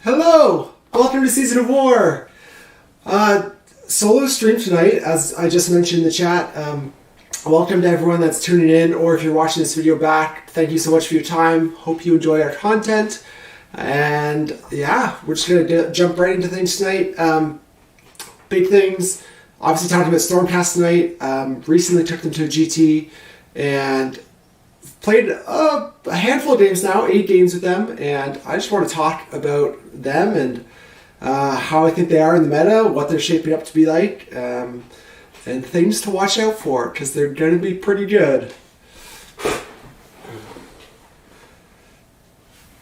Hello! Welcome to Season of War! Solo stream tonight, as I just mentioned in the chat. Welcome to everyone that's tuning in, or if you're watching this video back, thank you so much for your time. Hope you enjoy our content. And yeah, we're just going to jump right into things tonight. Big things. Obviously talking about Stormcast tonight. Recently took them to a GT and played a handful of games now, 8 games with them, and I just want to talk about them and how I think they are in the meta, what they're shaping up to be like, and things to watch out for, because they're going to be pretty good.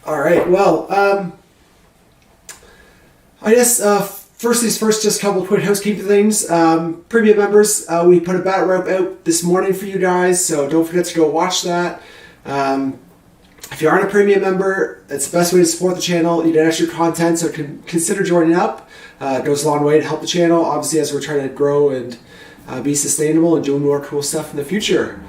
Alright, well, I guess first things first, just a couple of quick housekeeping things. Premium members, we put a battle rap out this morning for you guys, so don't forget to go watch that. If you aren't a premium member, it's the best way to support the channel. You get extra content, so consider joining up. It goes a long way to help the channel, obviously, as we're trying to grow and be sustainable and doing more cool stuff in the future.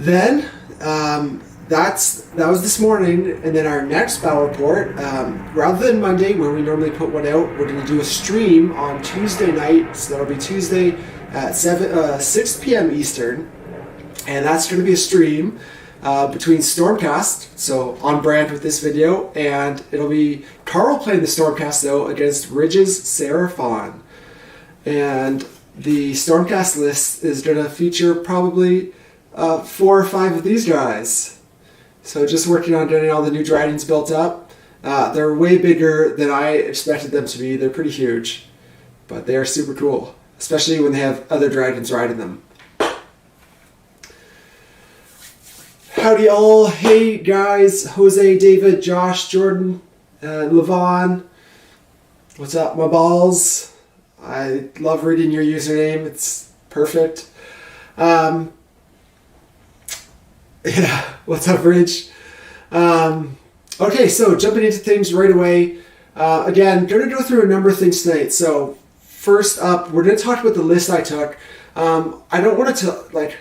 Then, that was this morning, and then our next battle report, rather than Monday when we normally put one out, we're going to do a stream on Tuesday night. So that'll be Tuesday at 6 p.m. Eastern, and that's going to be a stream between Stormcast, so on brand with this video, and it'll be Carl playing the Stormcast though against Ridge's Seraphon. And the Stormcast list is going to feature probably 4 or 5 of these guys. So just working on getting all the new dragons built up. They're way bigger than I expected them to be. They're pretty huge, but they are super cool, especially when they have other dragons riding them. Howdy all. Hey guys, Jose, David, Josh, Jordan, Levon. What's up, my balls? I love reading your username. It's perfect. Yeah, what's up, Rich? Okay, so jumping into things right away. Again, going to go through a number of things tonight. So first up, we're going to talk about the list I took. I don't want to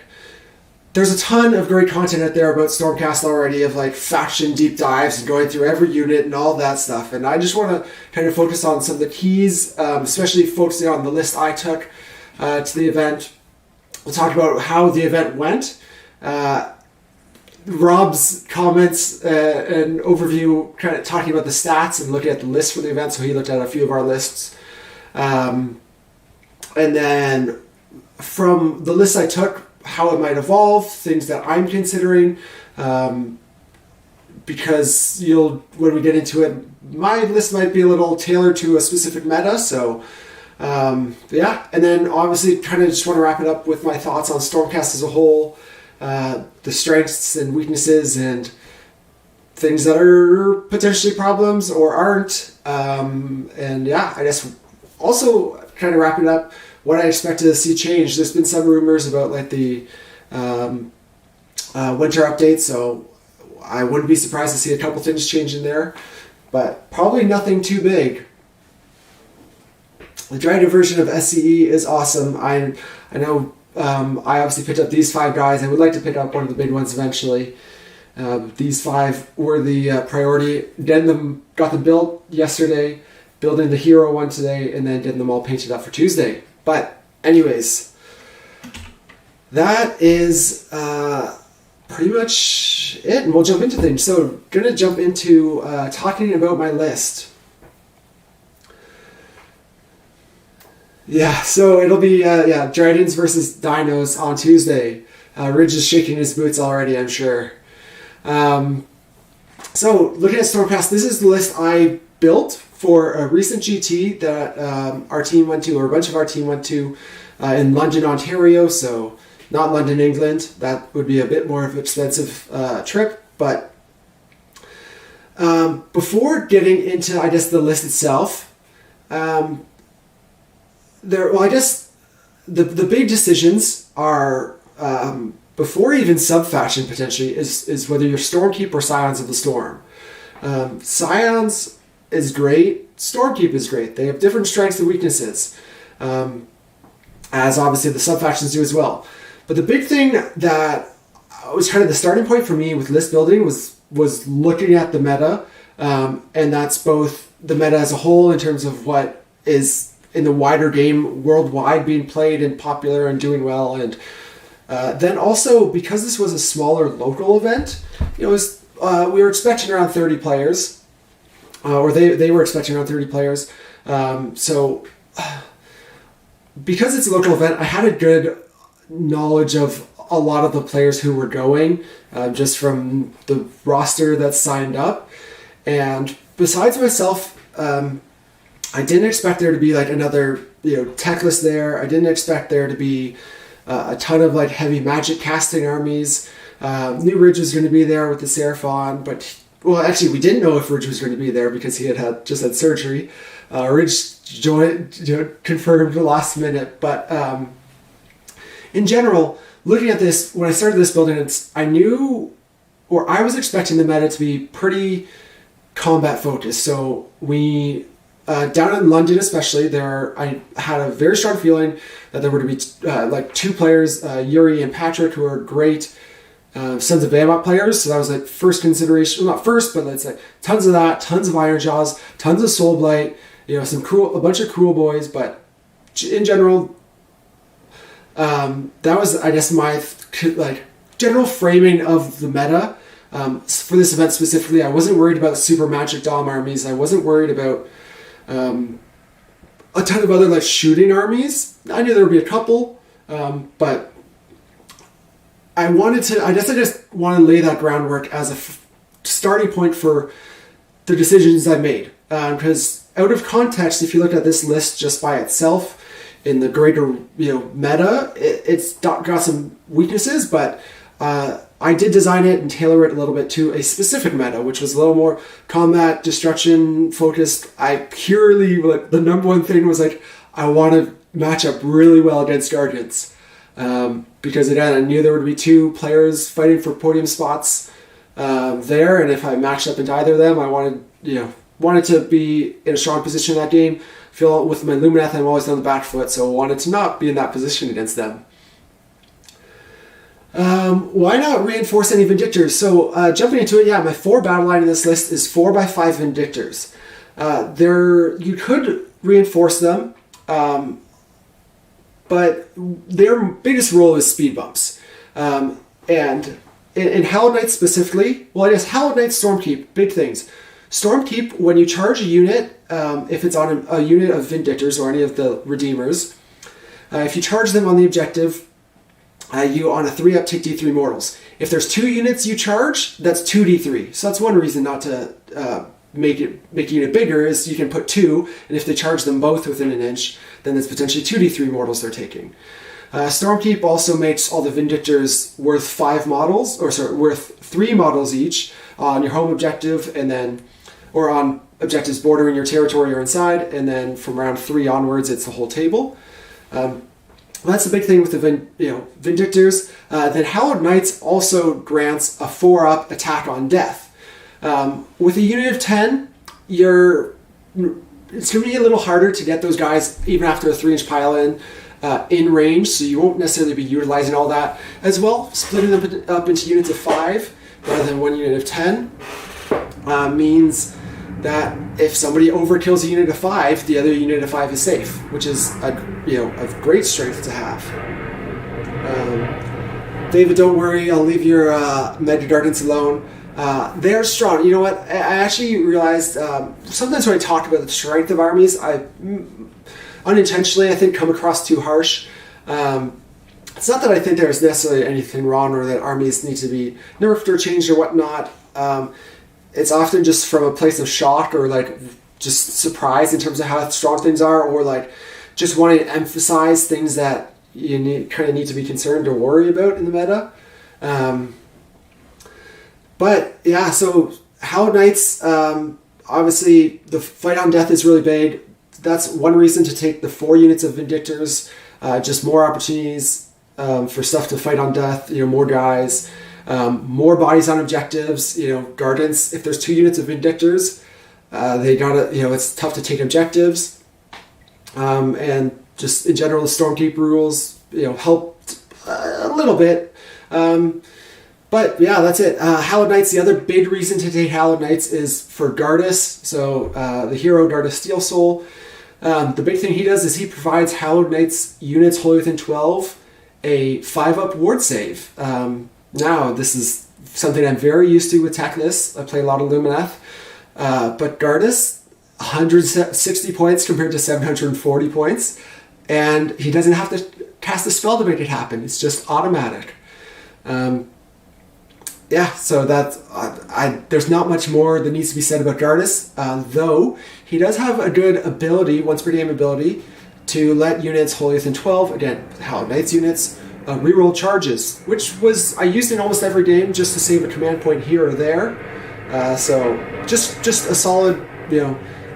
there's a ton of great content out there about Stormcast already, of like faction deep dives and going through every unit and all that stuff. And I just want to kind of focus on some of the keys, especially focusing on the list I took to the event. We'll talk about how the event went. Rob's comments and overview, kind of talking about the stats and looking at the list for the event. So he looked at a few of our lists. And then from the list I took, how it might evolve, things that I'm considering, because when we get into it, my list might be a little tailored to a specific meta. So yeah, and then obviously kind of just want to wrap it up with my thoughts on Stormcast as a whole, the strengths and weaknesses and things that are potentially problems or aren't, and yeah, I guess also kind of wrapping up what I expect to see change. There's been some rumors about like the winter update, so I wouldn't be surprised to see a couple things change in there, but probably nothing too big. The dragon version of SCE is awesome. I know I obviously picked up these 5 guys. I would like to pick up one of the big ones eventually. These 5 were the priority. Got them built yesterday, building the hero one today, and then getting them all painted up for Tuesday. But anyways, that is pretty much it, and we'll jump into things. So gonna jump into talking about my list. Yeah, so it'll be dragons versus dinos on Tuesday. Ridge is shaking his boots already, I'm sure. So looking at Stormcast, this is the list I built for a recent GT that our team went to, or a bunch of our team went to, in London, Ontario. So not London, England. That would be a bit more of an expensive trip. But before getting into, I guess, the list itself, I guess the big decisions are, before even sub-faction potentially, is whether you're Stormkeep or Scions of the Storm. Scions is great. Stormkeep is great. They have different strengths and weaknesses, as obviously the sub-factions do as well. But the big thing that was kind of the starting point for me with list building was looking at the meta And that's both the meta as a whole in terms of what is in the wider game worldwide being played and popular and doing well, and then also because this was a smaller local event, we were expecting around 30 players, or they were expecting around 30 players. So because it's a local event, I had a good knowledge of a lot of the players who were going, just from the roster that's signed up. And besides myself, I didn't expect there to be like another, tech list there. I didn't expect there to be a ton of like heavy magic casting armies. Knew Ridge was going to be there with the Seraphon, but actually we didn't know if Ridge was going to be there because he just had surgery. Ridge confirmed the last minute, but in general, looking at this, when I started this building, I was expecting the meta to be pretty combat focused. So we, down in London especially, I had a very strong feeling that there were to be two players, Yuri and Patrick, who are great Sons of Behemoth players. So that was like first consideration, well, not first, but it's like tons of that, tons of Iron Jaws, tons of Soul Blight, a bunch of cool boys. But in general, that was, I guess, my general framing of the meta. For this event specifically, I wasn't worried about super magic dom armies. I wasn't worried about a ton of other shooting armies. I knew there would be a couple, but I just want to lay that groundwork as a starting point for the decisions I made. Because out of context, if you look at this list just by itself, in the greater meta, it's got some weaknesses, but I did design it and tailor it a little bit to a specific meta, which was a little more combat destruction focused. I purely, the number one thing was I want to match up really well against Guardians, because again, I knew there would be two players fighting for podium spots there, and if I matched up into either of them, I wanted to be in a strong position in that game. Feel with my Lumineth, I'm always on the back foot, so I wanted to not be in that position against them. Why not reinforce any Vindictors? So jumping into it, my 4 battle line in this list is 4x5 Vindictors. You could reinforce them, but their biggest role is speed bumps. And in Hallowed Knights specifically, Hallowed Knights, Stormkeep, big things. Stormkeep, when you charge a unit, if it's on a unit of Vindictors or any of the Redeemers, if you charge them on the objective, you on a 3-up take D3 mortals. If there's 2 units you charge, that's 2d3. So that's one reason not to make a unit bigger, is you can put 2, and if they charge them both within an inch, then it's potentially 2d3 mortals they're taking. Stormkeep also makes all the Vindictors worth 3 models each on your home objective, or on objectives bordering your territory or inside, and then from round 3 onwards, it's the whole table. That's the big thing with the Vindictors. Then Hallowed Knights also grants a 4-up attack on death. With a unit of 10, it's going to be a little harder to get those guys, even after a 3-inch pile-in, in range, so you won't necessarily be utilizing all that as well. Splitting them up into units of 5 rather than 1 unit of 10 means that if somebody overkills a unit of 5, the other unit of 5 is safe, which is of great strength to have. David, don't worry, I'll leave your Mega Guardians alone. They're strong. You know what? I actually realized sometimes when I talk about the strength of armies, I unintentionally, I think, come across too harsh. It's not that I think there's necessarily anything wrong or that armies need to be nerfed or changed or whatnot. It's often just from a place of shock or just surprise in terms of how strong things are, or just wanting to emphasize things that you need to be concerned or worry about in the meta. But yeah, so Hallowed Knights, obviously the fight on death is really big. That's one reason to take the 4 units of Vindictors, just more opportunities for stuff to fight on death, more guys. More bodies on objectives, Guardians, if there's 2 units of Vindictors, it's tough to take objectives. And just in general, the Stormkeep rules, helped a little bit. But yeah, that's it. Hallowed Knights, the other big reason to take Hallowed Knights is for Dardus. So the hero Dardus Steel Soul. The big thing he does is he provides Hallowed Knights units wholly within 12 a 5-up ward save. Now, this is something I'm very used to with tech lists. I play a lot of Lumineth. But Dardus, 160 points compared to 740 points. And he doesn't have to cast a spell to make it happen. It's just automatic. Yeah, so that's there's not much more that needs to be said about Dardus, though he does have a good ability, once per game ability, to let units wholly within 12, again, Hallowed Knights units, reroll charges, which I used in almost every game just to save a command point here or there. So just a solid,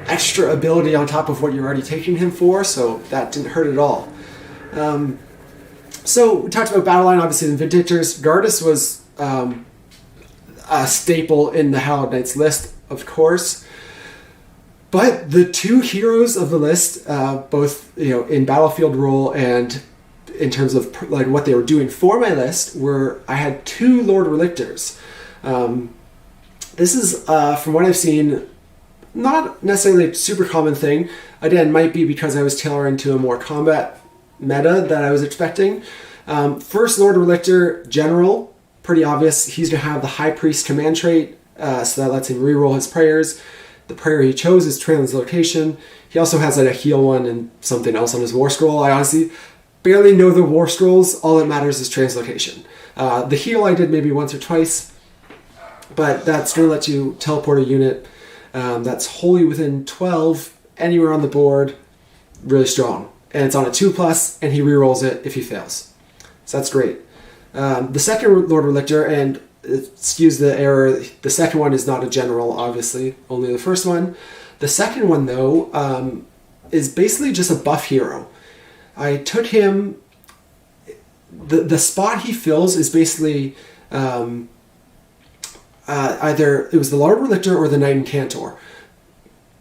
extra ability on top of what you're already taking him for, so that didn't hurt at all. So we talked about Battleline, obviously, in Vindictors. Dardus was a staple in the Hallowed Knights list, of course. But the two heroes of the list, both in battlefield role and in terms of what they were doing for my list, I had two Lord Relictors. This is, from what I've seen, not necessarily a super common thing. Again, might be because I was tailoring to a more combat meta that I was expecting. First Lord Relictor, General. Pretty obvious. He's going to have the High Priest command trait, so that lets him reroll his prayers. The prayer he chose is Translocation. He also has a heal one and something else on his War Scroll. I honestly barely know the War Scrolls. All that matters is Translocation. The heal I did maybe once or twice, but that's going to let you teleport a unit that's wholly within 12, anywhere on the board. Really strong. And it's on a 2+, and he rerolls it if he fails. So that's great. The second Lord Relictor, and excuse the error, the second one is not a general, obviously, only the first one. The second one, though, is basically just a buff hero. I took him, the spot he fills is basically either it was the Lord Relictor or the Knight Incantor.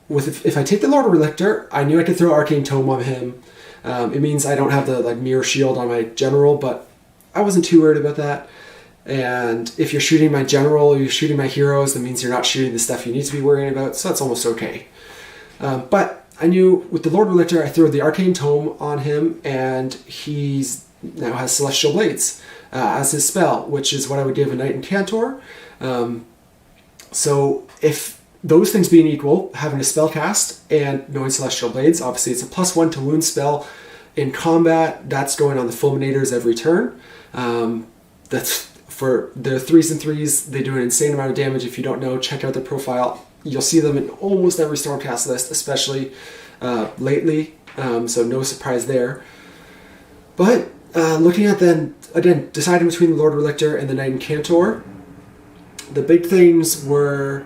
If I take the Lord Relictor, I knew I could throw Arcane Tome on him. It means I don't have the mirror shield on my general, but I wasn't too worried about that. And if you're shooting my general or you're shooting my heroes, that means you're not shooting the stuff you need to be worrying about, so that's almost okay. But I knew with the Lord Relictor, I threw the Arcane Tome on him, and he now has Celestial Blades as his spell, which is what I would give a Knight Incantor. So if those things being equal, having a spell cast and knowing Celestial Blades, obviously it's a +1 to wound spell. In combat, that's going on the Fulminators every turn. That's for their 3s and 3s. They do an insane amount of damage. If you don't know, check out their profile. You'll see them in almost every Stormcast list, especially lately. So no surprise there. But looking at then, again, deciding between the Lord Relictor and the Knight Incantor, the big things were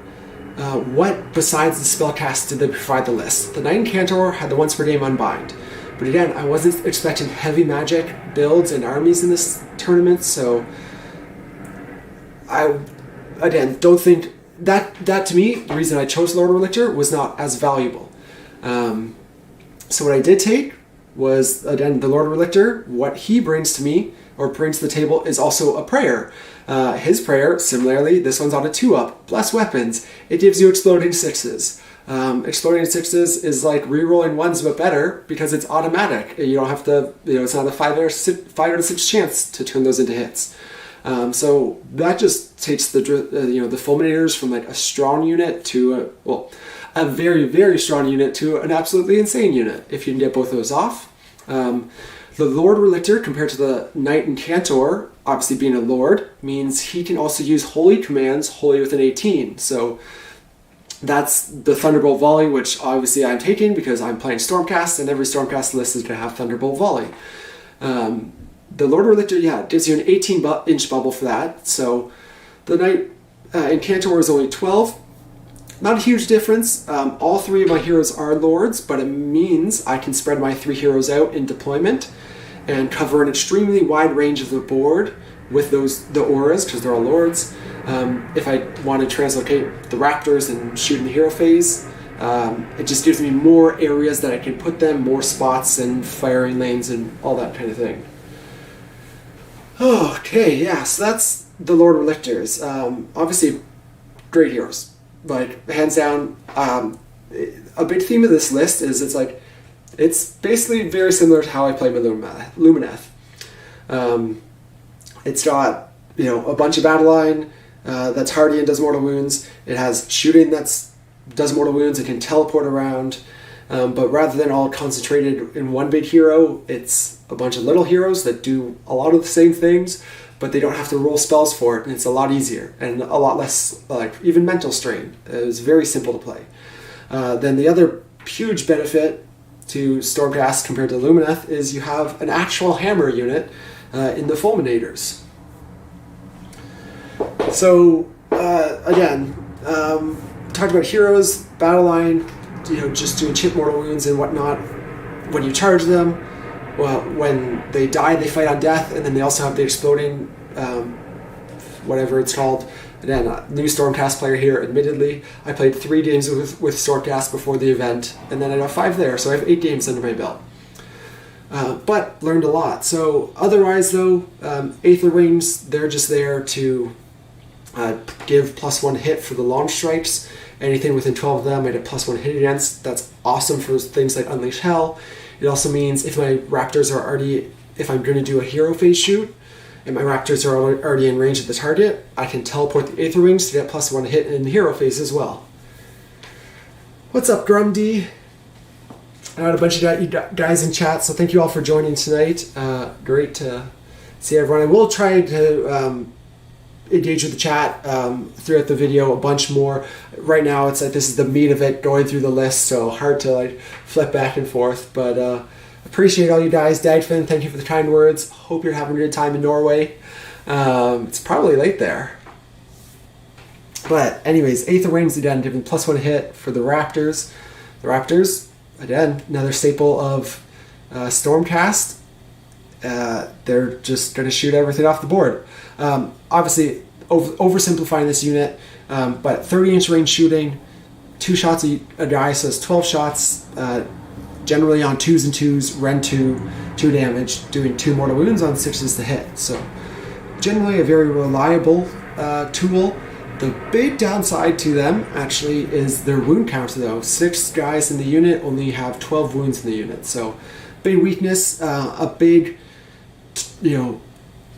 what besides the spellcast did they provide the list? The Knight Incantor had the once per game Unbind. But again, I wasn't expecting heavy magic builds and armies in this tournament, so I, again, don't think that to me, the reason I chose Lord Relictor was not as valuable. So what I did take was, again, the Lord Relictor. What he brings to me, or brings to the table, is also a prayer. His prayer, similarly, this one's on a 2-up, plus weapons. It gives you exploding 6s. Exploding 6s is like rerolling 1s, but better because it's automatic. You don't have to, it's not a 5 out of 6 chance to turn those into hits. So that just takes the Fulminators from like a strong unit to a very, very strong unit to an absolutely insane unit if you can get both of those off. The Lord Relictor compared to the Knight Incantor, obviously being a Lord, means he can also use holy commands wholly within 18. So that's the Thunderbolt Volley, which obviously I'm taking because I'm playing Stormcast, and every Stormcast list is going to have Thunderbolt Volley. The Lord Relictor, gives you an 18-inch bubble for that. So the Knight Incantor is only 12. Not a huge difference. All 3 of my heroes are Lords, but it means I can spread my 3 heroes out in deployment and cover an extremely wide range of the board with the auras, because they're all Lords. If I want to translocate the Raptors and shoot in the hero phase, it just gives me more areas that I can put them, more spots and firing lanes and all that kind of thing. Okay, yeah, so the Lord Lifters. Obviously, great heroes. Like, hands down, a big theme of this list is it's basically very similar to how I play my Lumineth. It's got, a bunch of battle line that's hardy and does mortal wounds. It has shooting does mortal wounds. It can teleport around. But rather than all concentrated in one big hero, it's a bunch of little heroes that do a lot of the same things, but they don't have to roll spells for it, and it's a lot easier and a lot less, even mental strain. It's very simple to play. Then the other huge benefit to Stormcast compared to Lumineth is you have an actual hammer unit in the Fulminators. So, again, talked about heroes, battle line, just doing chip mortal wounds and whatnot. When you charge them, well, when they die, they fight on death, and then they also have the exploding, whatever it's called. Again, new Stormcast player here, admittedly. I played 3 games with Stormcast before the event, and then I got 5 there, so I have 8 games under my belt. But learned a lot. So otherwise, though, Aether Wings, they're just there to give +1 hit for the launch strikes. Anything within 12 of them I get +1 hit against. That's awesome for things like Unleash Hell. It also means if I'm going to do a hero phase shoot, and my Raptors are already in range of the target, I can teleport the Aether Wings to get +1 hit in the hero phase as well. What's up, Grumdy? I had a bunch of guys in chat, so thank you all for joining tonight. Great to see everyone. I will try to engage with the chat throughout the video a bunch more. Right now, it's this is the meat of it, going through the list, so hard to flip back and forth. But appreciate all you guys. Dagfin, thank you for the kind words. Hope you're having a good time in Norway. It's probably late there. But anyways, Aether Wings again, giving +1 hit for the Raptors. The Raptors, again, another staple of Stormcast. They're just going to shoot everything off the board. Obviously, oversimplifying this unit, but 30-inch range shooting, 2 shots a guy, so it's 12 shots, generally on 2s and 2s, Ren 2 damage, doing 2 mortal wounds on 6s to hit. So generally a very reliable tool. The big downside to them actually is their wound count, though. 6 guys in the unit only have 12 wounds in the unit, so big weakness, a big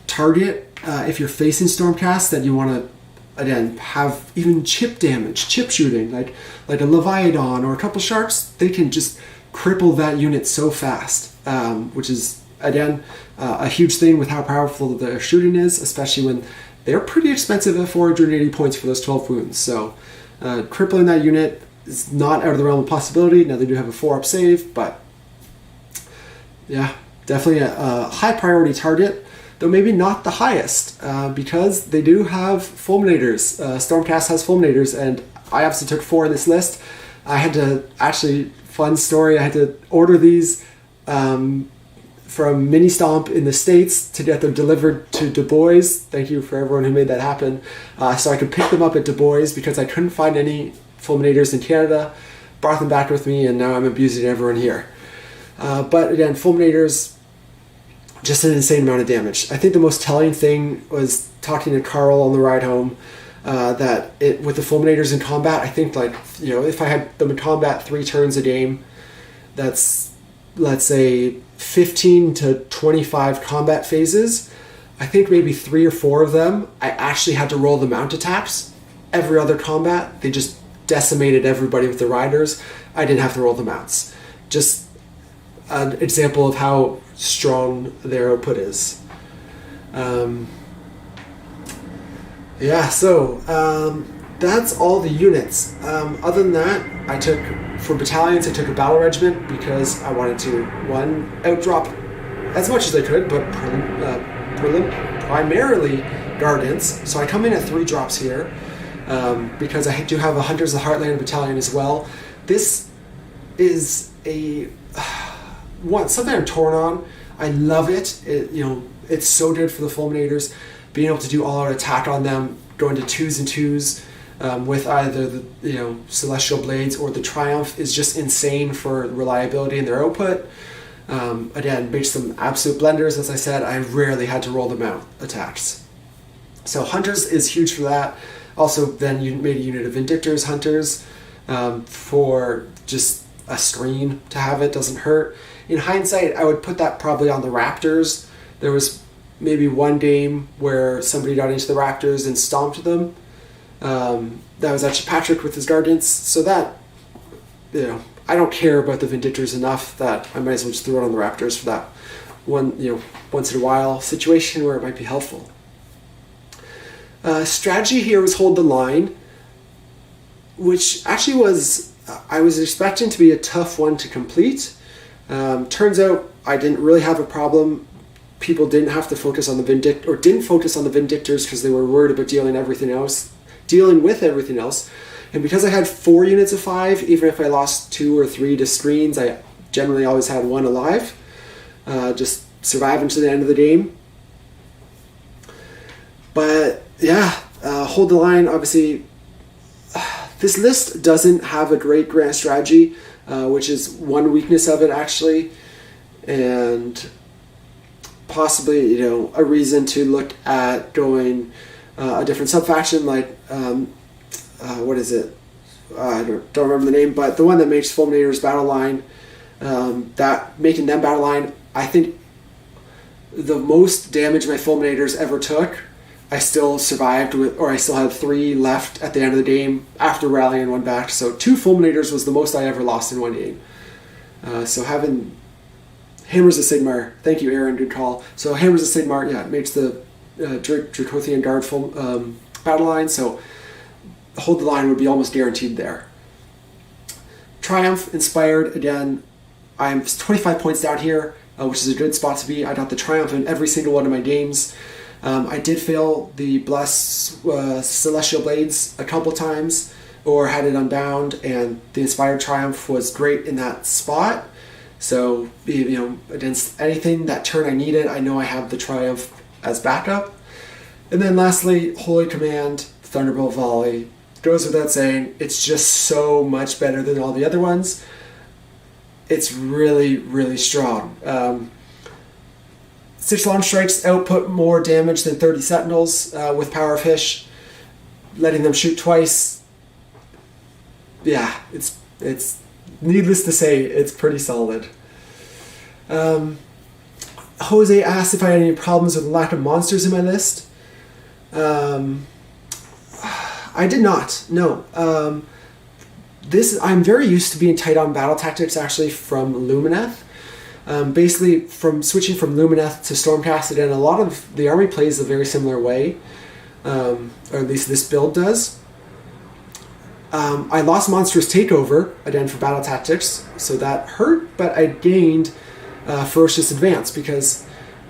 target if you're facing Stormcast that you want to, again, have even chip damage, chip shooting, like a Leviathan or a couple sharks. They can just cripple that unit so fast, which is, again, a huge thing with how powerful their shooting is, especially when they're pretty expensive at 480 points for those 12 wounds. So crippling that unit is not out of the realm of possibility. Now they do have a 4-up save, but yeah, definitely a high priority target, though maybe not the highest, because they do have Fulminators. Stormcast has Fulminators, and I obviously took 4 in this list. I had to, actually, fun story, I had to order these from Mini Stomp in the States to get them delivered to Du Bois. Thank you for everyone who made that happen. So I could pick them up at Du Bois because I couldn't find any Fulminators in Canada. Brought them back with me, and now I'm abusing everyone here. But again, Fulminators, just an insane amount of damage. I think the most telling thing was talking to Carl on the ride home, that with the Fulminators in combat, I think if I had them in combat 3 turns a game, that's, let's say, 15 to 25 combat phases. I think maybe 3 or 4 of them, I actually had to roll the mount attacks. Every other combat, they just decimated everybody with the riders. I didn't have to roll the mounts. Just an example of how strong their output is. That's all the units. Other than that, for battalions, I took a battle regiment because I wanted to, one, outdrop as much as I could, but primarily Guardians. So I come in at 3 drops here, because I do have a Hunters of the Heartland battalion as well. This is something I'm torn on. I love it. It's so good for the Fulminators, being able to do all-out attack on them, going to 2s and 2s with either the Celestial Blades or the Triumph is just insane for reliability in their output. Again, makes them absolute blenders. As I said, I rarely had to roll them out attacks. So Hunters is huge for that. Also, then you made a unit of Vindictors, Hunters, for just a screen to have. It doesn't hurt. In hindsight, I would put that probably on the Raptors. There was maybe one game where somebody got into the Raptors and stomped them. That was actually Patrick with his Guardians. So that, I don't care about the Vindictors enough that I might as well just throw it on the Raptors for that one, once in a while situation where it might be helpful. Strategy here was hold the line, which actually I was expecting to be a tough one to complete. Turns out I didn't really have a problem. People didn't have to focus on the didn't focus on the Vindictors because they were worried about dealing with everything else. And because I had 4 units of 5, even if I lost 2 or 3 to screens, I generally always had 1 alive. Just surviving to the end of the game. But hold the line. Obviously, this list doesn't have a great grand strategy, which is one weakness of it actually, and possibly a reason to look at going a different sub-faction like what is it? I don't remember the name, but the one that makes Fulminators battle line, that making them battle line, I think the most damage my Fulminators ever took, I still survived with, or I still had 3 left at the end of the game after rallying 1 back. So 2 Fulminators was the most I ever lost in one game. So having Hammers of Sigmar, thank you Aaron, good call. So Hammers of Sigmar, it makes the Dracothian Guard full battle line, so hold the line would be almost guaranteed there. Triumph inspired, again, I'm 25 points down here, which is a good spot to be. I got the Triumph in every single one of my games. I did fail the Bless Celestial Blades a couple times, or had it unbound, and the Inspired Triumph was great in that spot. So, against anything that turn I needed, I know I have the Triumph as backup. And then lastly, Holy Command, Thunderbolt Volley. Goes without saying, it's just so much better than all the other ones. It's really, really strong. 6 launch strikes output more damage than 30 Sentinels with Power of Fish, letting them shoot twice. Yeah, it's needless to say, it's pretty solid. Jose asked if I had any problems with the lack of monsters in my list. I did not, no. I'm very used to being tight on battle tactics actually from Lumineth. Basically, from switching from Lumineth to Stormcast, again, a lot of the army plays a very similar way, or at least this build does. I lost Monstrous Takeover, again, for battle tactics, so that hurt, but I gained Ferocious Advance, because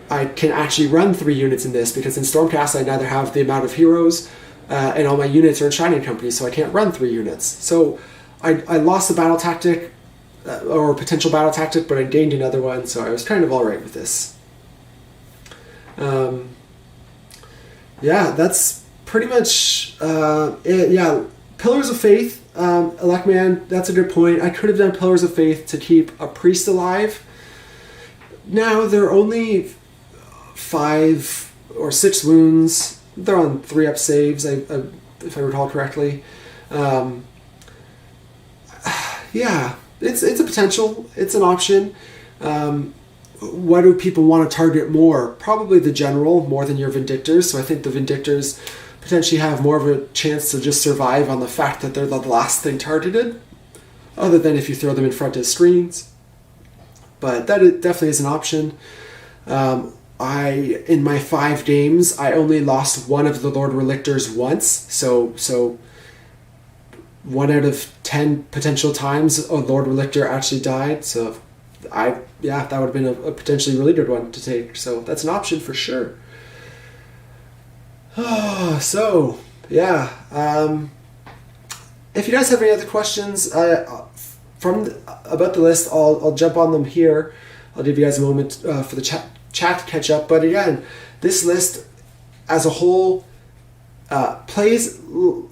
I can actually run 3 units in this, because in Stormcast I neither have the amount of heroes, and all my units are in Shining Company, so I can't run 3 units. So I lost the battle tactic, or potential battle tactic, but I gained another one, so I was kind of alright with this. That's pretty much it. Yeah, Pillars of Faith, Electman, that's a good point. I could have done Pillars of Faith to keep a priest alive. Now, they're only 5 or 6 wounds. They're on 3-up saves, if I recall correctly. It's a potential. It's an option. What do people want to target more? Probably the general more than your Vindictors. So I think the Vindictors potentially have more of a chance to just survive on the fact that they're the last thing targeted, other than if you throw them in front of screens. But that definitely is an option. In my 5 games, I only lost one of the Lord Relictors once. So 1 out of 10 potential times a Lord Relictor actually died. So that would have been a potentially really good one to take. So that's an option for sure. If you guys have any other questions about the list, I'll jump on them here. I'll give you guys a moment for the chat to catch up. But again, this list as a whole plays.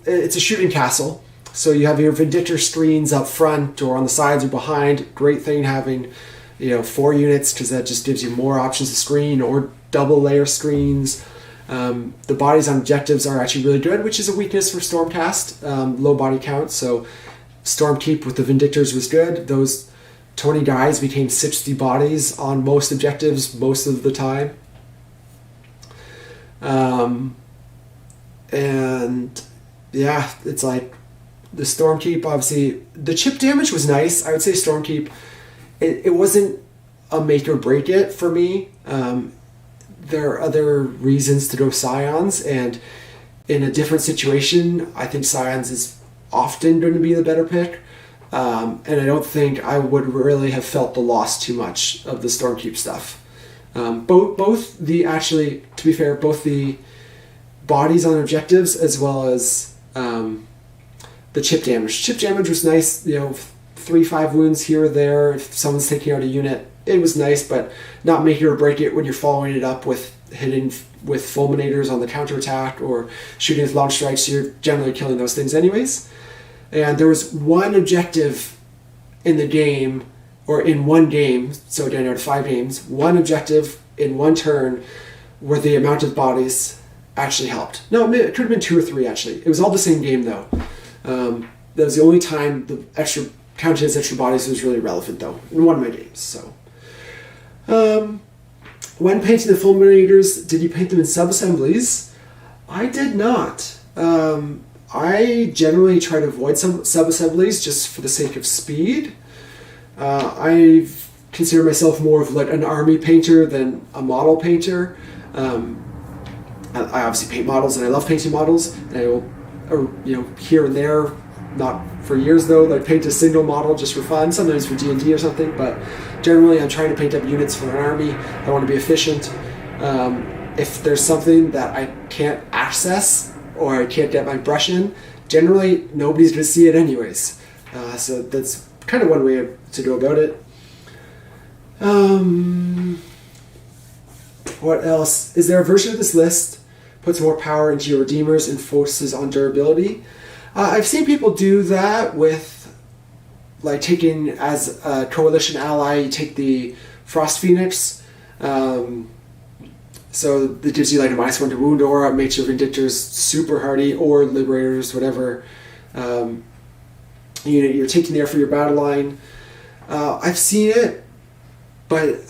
It's a shooting castle. So you have your Vindictor screens up front or on the sides or behind. Great thing having 4 units, because that just gives you more options to screen, or double layer screens. The bodies on objectives are actually really good, which is a weakness for Stormcast. Low body count, so Stormkeep with the Vindictors was good. Those 20 guys became 60 bodies on most objectives most of the time. And yeah, it's like the Stormkeep, obviously, the chip damage was nice. I would say Stormkeep, it wasn't a make or break it for me. There are other reasons to go Scions, and in a different situation, I think Scions is often going to be the better pick. And I don't think I would really have felt the loss too much of the Stormkeep stuff. Both the, actually, to be fair, both the bodies on objectives as well as the chip damage. Chip damage was nice, 3-5 wounds here or there. If someone's taking out a unit, it was nice, but not make it or break it when you're following it up with hitting with fulminators on the counterattack or shooting with launch strikes. You're generally killing those things anyways. And there was one objective in the game, or in one game, so again out of 5 games, one objective in one turn where the amount of bodies actually helped. No, it could have been 2 or 3 actually. It was all the same game though. That was the only time the extra counted as extra bodies was really relevant though, in one of my games. So, when painting the fulminators, did you paint them in sub-assemblies? I did not. I generally try to avoid some sub-assemblies just for the sake of speed. I consider myself more of like an army painter than a model painter. I obviously paint models, and I love painting models. And I will, here and there, not for years though, like paint a single model just for fun, sometimes for D&D or something, but generally I'm trying to paint up units for an army. I want to be efficient. If there's something that I can't access or I can't get my brush in, generally nobody's going to see it anyways. So that's kind of one way to go about it. What else? Is there a version of this list puts more power into your Redeemers and focuses on durability? I've seen people do that with, like, taking as a coalition ally, you take the Frost Phoenix. So that gives you like a -1 to wound aura, makes your Vindictors super hardy, or Liberators, whatever unit you're taking there for your battle line. I've seen it, but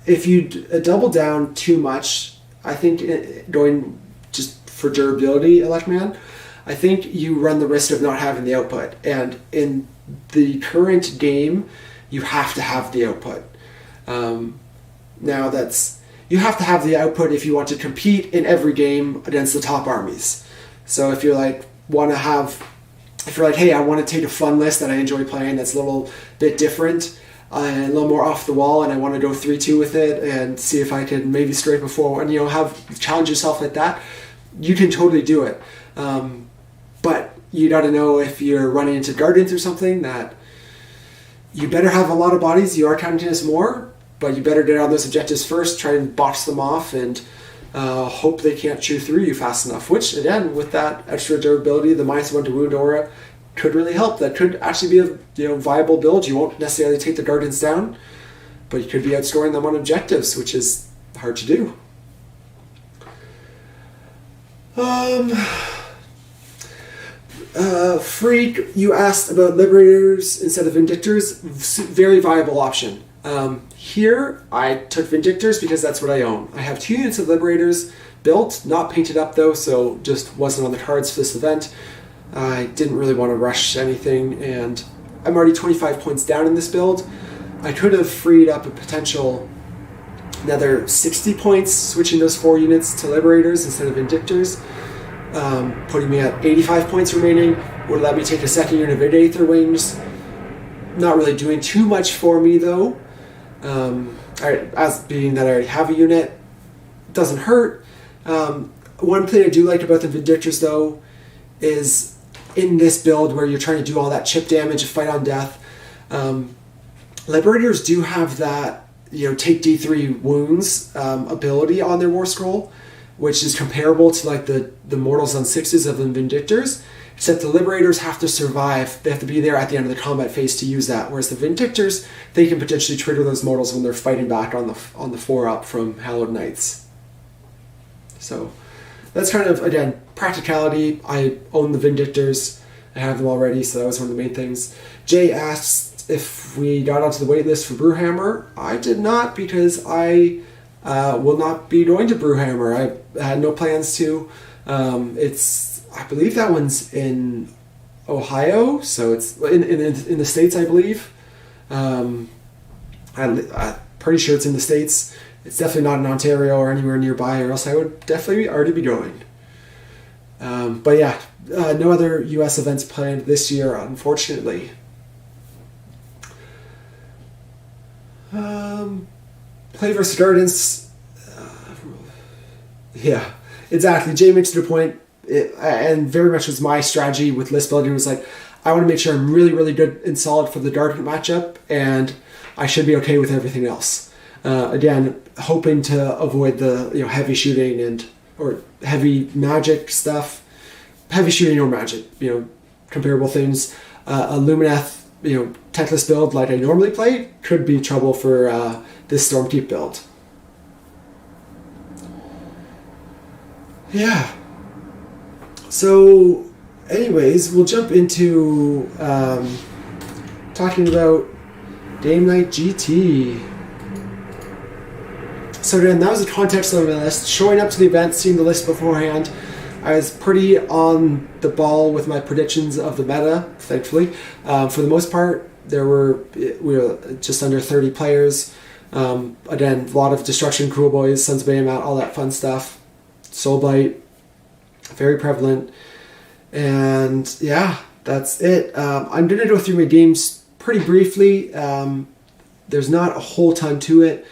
if you double down too much, I think going just for durability, Electman, I think you run the risk of not having the output. And in the current game, you have to have the output. You have to have the output if you want to compete in every game against the top armies. So if you're like, hey, I want to take a fun list that I enjoy playing that's a little bit different, and a little more off the wall, and I want to go 3-2 with it and see if I can maybe straight before, and challenge yourself like that, you can totally do it. But you got to know if you're running into Guardians or something that you better have a lot of bodies. You are counting as more, but you better get on those objectives first, try and box them off, and hope they can't chew through you fast enough. Which, again, with that extra durability, the -1 to wound aura could really help. That could actually be a viable build. You won't necessarily take the Guardians down, but you could be outscoring them on objectives, which is hard to do. Freak, you asked about Liberators instead of Vindictors. Very viable option. Here, I took Vindictors because that's what I own. I have 2 units of Liberators built, not painted up though, so just wasn't on the cards for this event. I didn't really want to rush anything, and I'm already 25 points down in this build. I could have freed up a potential another 60 points, switching those 4 units to Liberators instead of Vindictors, putting me at 85 points remaining. Would let me take a second unit of Aether Wings. Not really doing too much for me though. As being that I already have a unit, doesn't hurt. One thing I do like about the Vindictors though is in this build where you're trying to do all that chip damage, fight on death, Liberators do have that take D3 wounds ability on their War Scroll, which is comparable to like the Mortals on 6s of the Vindictors, except the Liberators have to survive. They have to be there at the end of the combat phase to use that, whereas the Vindictors, they can potentially trigger those Mortals when they're fighting back on the 4-up from Hallowed Knights. So that's kind of, again, practicality. I own the Vindictors. I have them already, so that was one of the main things. Jay asked if we got onto the waitlist for Brewhammer. I did not, because I will not be going to Brewhammer. I had no plans to. I believe that one's in Ohio, so it's in the States, I believe. I'm pretty sure it's in the States. It's definitely not in Ontario or anywhere nearby, or else I would definitely already be going. But yeah, no other U.S. events planned this year, unfortunately. Play versus Gardens. Yeah, exactly. Jay makes it a point, and very much was my strategy with list building, was like, I want to make sure I'm really, really good and solid for the Dark matchup, and I should be okay with everything else. Again, hoping to avoid the heavy shooting or heavy magic stuff, heavy shooting or magic, comparable things. A Lumineth, Techless build like I normally play could be trouble for this Stormkeep build. Yeah. So, anyways, we'll jump into talking about Game Night GT. So again, that was the context of the list. Showing up to the event, seeing the list beforehand, I was pretty on the ball with my predictions of the meta, thankfully. For the most part, we were just under 30 players. Again, a lot of Destruction, Cruel Boys, Sons of Bahamut, all that fun stuff. Soulblight, very prevalent. And yeah, that's it. I'm going to go through my games pretty briefly. There's not a whole ton to it.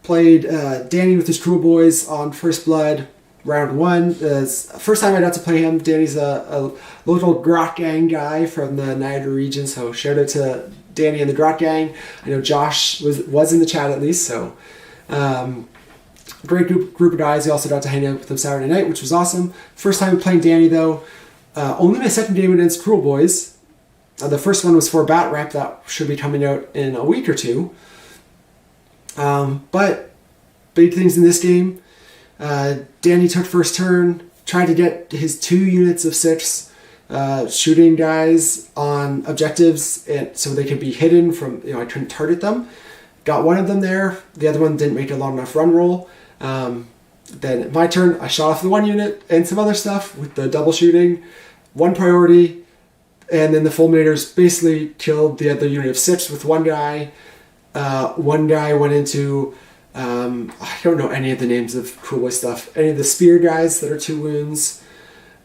Played Danny with his Cruel Boys on First Blood, round 1. First time I got to play him. Danny's a local Grot Gang guy from the Niagara region, so shout out to Danny and the Grot Gang. I know Josh was in the chat at least, so great group of guys. We also got to hang out with them Saturday night, which was awesome. First time playing Danny though. Only my second game against Cruel Boys. The first one was for Bat Rep that should be coming out in a week or two. But big things in this game. Danny took first turn, tried to get his 2 units of 6 shooting guys on objectives so they could be hidden from, I couldn't target them. Got one of them there. The other one didn't make a long enough run roll. Then my turn, I shot off the 1 unit and some other stuff with the double shooting. 1 priority, and then the Fulminators basically killed the other unit of 6 with 1 guy. 1 guy went into, I don't know any of the names of Cruel Boy stuff, any of the spear guys that are 2 wounds,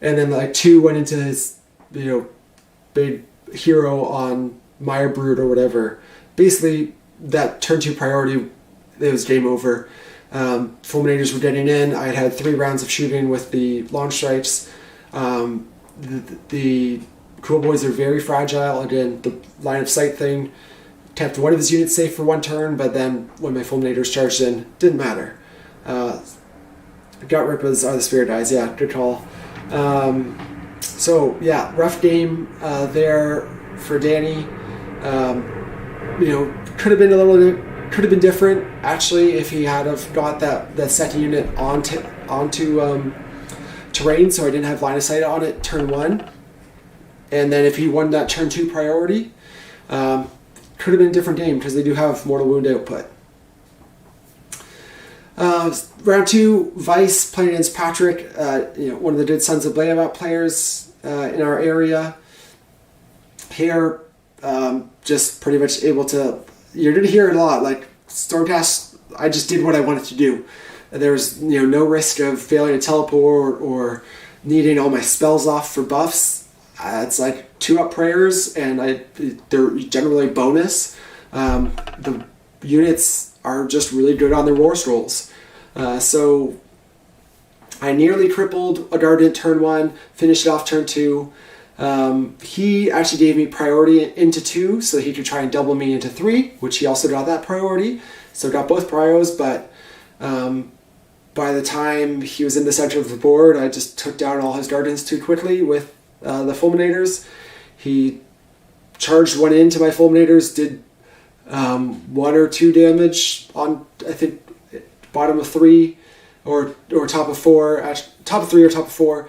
and then 2 went into his, big hero on Mire Brood or whatever. Basically, that turn 2 priority, it was game over. Fulminators were getting in. I had 3 rounds of shooting with the launch strikes. The Cruel Boys are very fragile. Again, the line of sight thing kept one of his units safe for 1 turn, but then when my Fulminators charged in, didn't matter. Gut Rippers are the spirit guys. Yeah, good call. So yeah, rough game there for Danny. Could have been different actually if he had have got that second unit onto terrain, so I didn't have line of sight on it turn 1, and then if he won that turn 2 priority, could have been a different game because they do have mortal wound output. Round 2, Vice playing against Patrick, one of the good Sons of Bahamut players in our area. Here, just pretty much able to, you're going to hear it a lot, like Stormcast, I just did what I wanted to do. There was no risk of failing to teleport or needing all my spells off for buffs. It's like 2-up prayers, and they're generally bonus. The units are just really good on their war scrolls. So I nearly crippled a Guardian turn 1, finished it off turn 2. He actually gave me priority into 2, so he could try and double me into 3, which he also got that priority. So got both prios, but by the time he was in the center of the board, I just took down all his Guardians too quickly with the Fulminators. He charged 1 into my Fulminators, did 1 or 2 damage on, I think, bottom of 3. or top of 4, top of 3 or top of 4.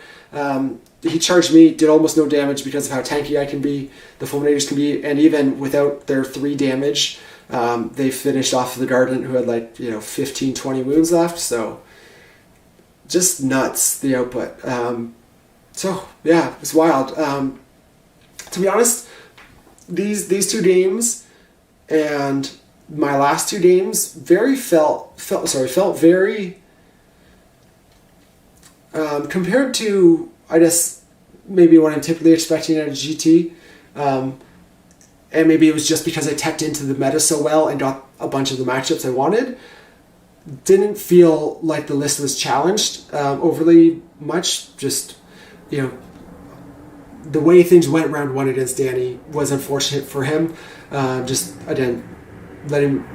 He charged me, did almost no damage because of how tanky I can be, the Fulminators can be, and even without their 3 damage, they finished off the Guardian who had like 15, 20 wounds left. So just nuts, the output. So yeah, it was wild. To be honest, these 2 games and my last 2 games felt very compared to, I guess, maybe what I'm typically expecting at a GT. And maybe it was just because I teched into the meta so well and got a bunch of the matchups I wanted. Didn't feel like the list was challenged overly much. Just, the way things went round 1 against Danny was unfortunate for him. Just, again, let him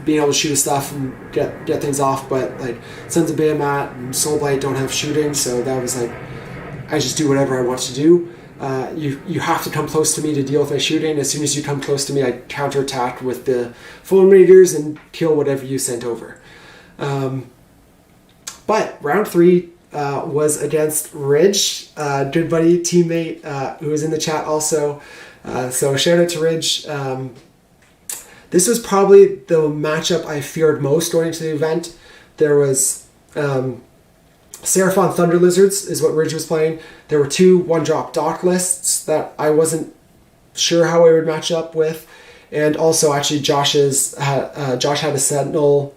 being able to shoot his stuff and get things off. But, like, Sons of Bahamut and Soulblight don't have shooting, so that was like, I just do whatever I want to do. You have to come close to me to deal with my shooting. As soon as you come close to me, I counterattack with the Fulminators and kill whatever you sent over. But round 3 was against Ridge, good buddy, teammate, who was in the chat also. So shout out to Ridge. This was probably the matchup I feared most going into the event. There was Seraphon Thunder Lizards is what Ridge was playing. There were 2 1-drop dock lists that I wasn't sure how I would match up with. And also, actually, Josh had a Sentinel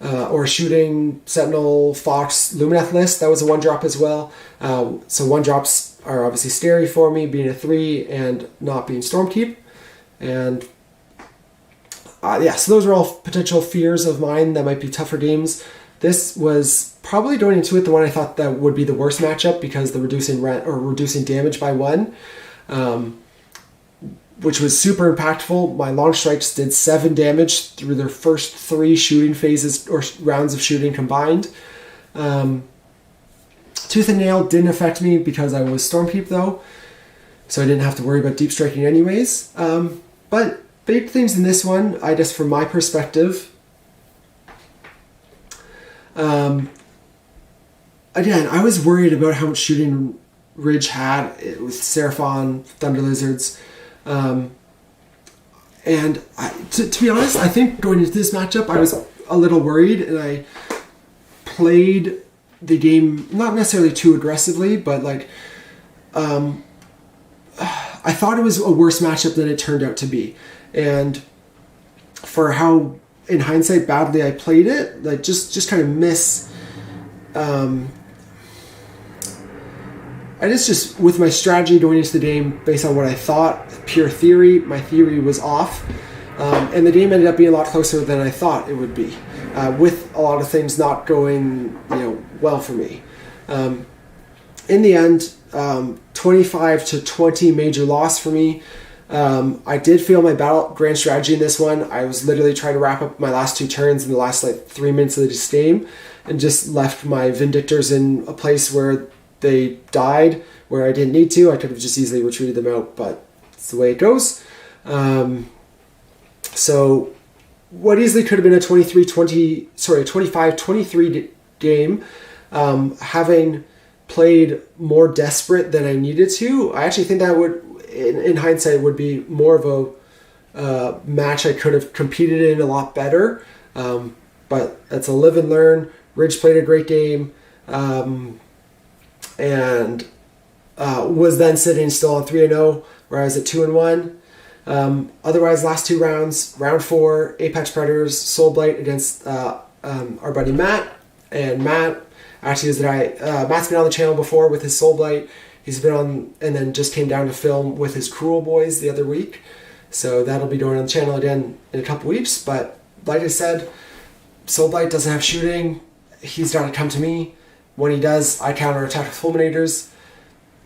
or shooting Sentinel Fox Lumineth list. That was a 1-drop as well. So 1-drops are obviously scary for me, being a 3 and not being Stormkeep. And so those were all potential fears of mine that might be tougher games. This was probably going into it the one I thought that would be the worst matchup because the reducing damage by 1, which was super impactful. My long strikes did 7 damage through their first 3 shooting phases or rounds of shooting combined. Tooth and Nail didn't affect me because I was Stormkeep though, so I didn't have to worry about deep striking anyways. But big things in this one, I guess from my perspective. Again, I was worried about how much shooting Ridge had with Seraphon, Thunder Lizards. And to be honest, I think going into this matchup, I was a little worried, and I played the game not necessarily too aggressively, but like, I thought it was a worse matchup than it turned out to be. And for how, in hindsight, badly I played it, like just kind of miss. I just with my strategy going into the game based on what I thought, pure theory, my theory was off, and the game ended up being a lot closer than I thought it would be, with a lot of things not going well for me. In the end, 25-20 major loss for me. I did feel my grand strategy in this one. I was literally trying to wrap up my last 2 turns in the last 3 minutes of this game, and just left my Vindictors in a place where they died, where I didn't need to. I could have just easily retreated them out, but it's the way it goes. So what easily could have been a 25-23 game, having played more desperate than I needed to, I actually think that would, in hindsight, would be more of a match I could have competed in a lot better. But that's a live and learn. Ridge played a great game, and was then sitting still on 3-0, where I was at 2-1. Otherwise, last 2 rounds, round 4, Apex Predators, Soulblight against our buddy Matt. And Matt actually is the guy, Matt's been on the channel before with his Soulblight. He's been on, and then just came down to film with his Cruel Boys the other week. So that'll be going on the channel again in a couple weeks. But like I said, Soulblight doesn't have shooting. He's got to come to me. When he does, I counterattack with Fulminators.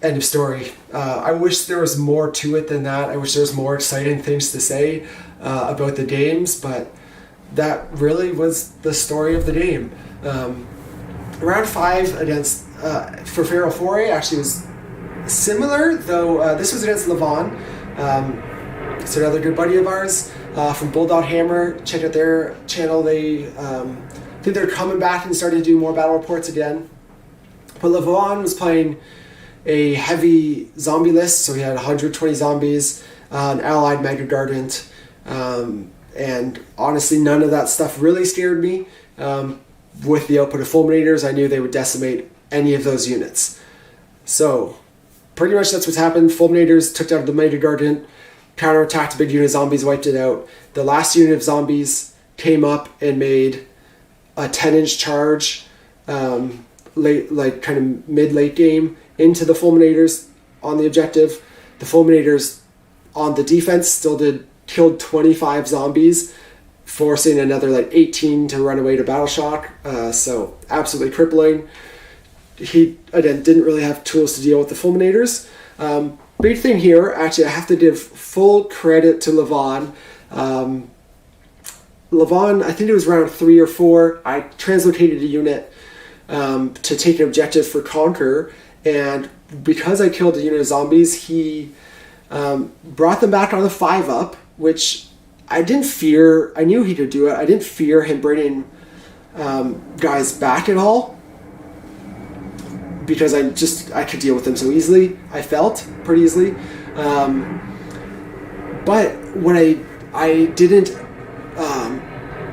End of story. I wish there was more to it than that. I wish there was more exciting things to say about the games, but that really was the story of the game. Round 5 against for Feral Foray actually was similar, though this was against Levon. It's another good buddy of ours from Bulldog Hammer. Check out their channel. They I think they're coming back and starting to do more battle reports again. But Levon was playing a heavy zombie list, so he had 120 zombies, an allied Mega Guardian, and honestly, none of that stuff really scared me. With the output of Fulminators, I knew they would decimate any of those units. So, pretty much that's what's happened. Fulminators took down the Mega Guardian, counterattacked a big unit of zombies, wiped it out. The last unit of zombies came up and made a 10-inch charge, late, kind of mid-late game, into the Fulminators on the objective. The Fulminators on the defense still killed 25 zombies, forcing another 18 to run away to Battle Shock. So absolutely crippling. He, again, didn't really have tools to deal with the Fulminators. Big thing here, actually, I have to give full credit to Levon. Levon, I think it was round 3 or 4, I translocated a unit to take an objective for Conquer, and because I killed a unit of zombies, he brought them back on the 5-up, which I didn't fear. I knew he could do it. I didn't fear him bringing guys back at all, because I could deal with them so easily. I felt pretty easily. But when I didn't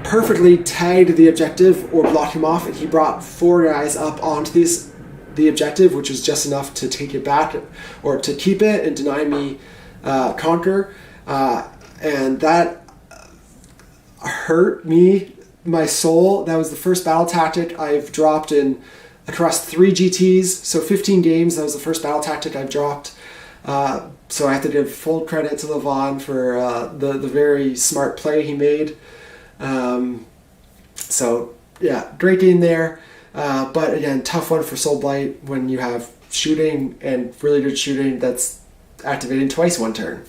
perfectly tag the objective or block him off, and he brought 4 guys up onto the objective, which was just enough to take it back or to keep it and deny me Conquer. And that hurt me, my soul. That was the first battle tactic I've dropped across 3 GTs, so 15 games. That was the first battle tactic I've dropped. So I have to give full credit to Levon for the very smart play he made. So yeah, great game there. But again, tough one for Soul Blight when you have shooting and really good shooting that's activating twice one turn.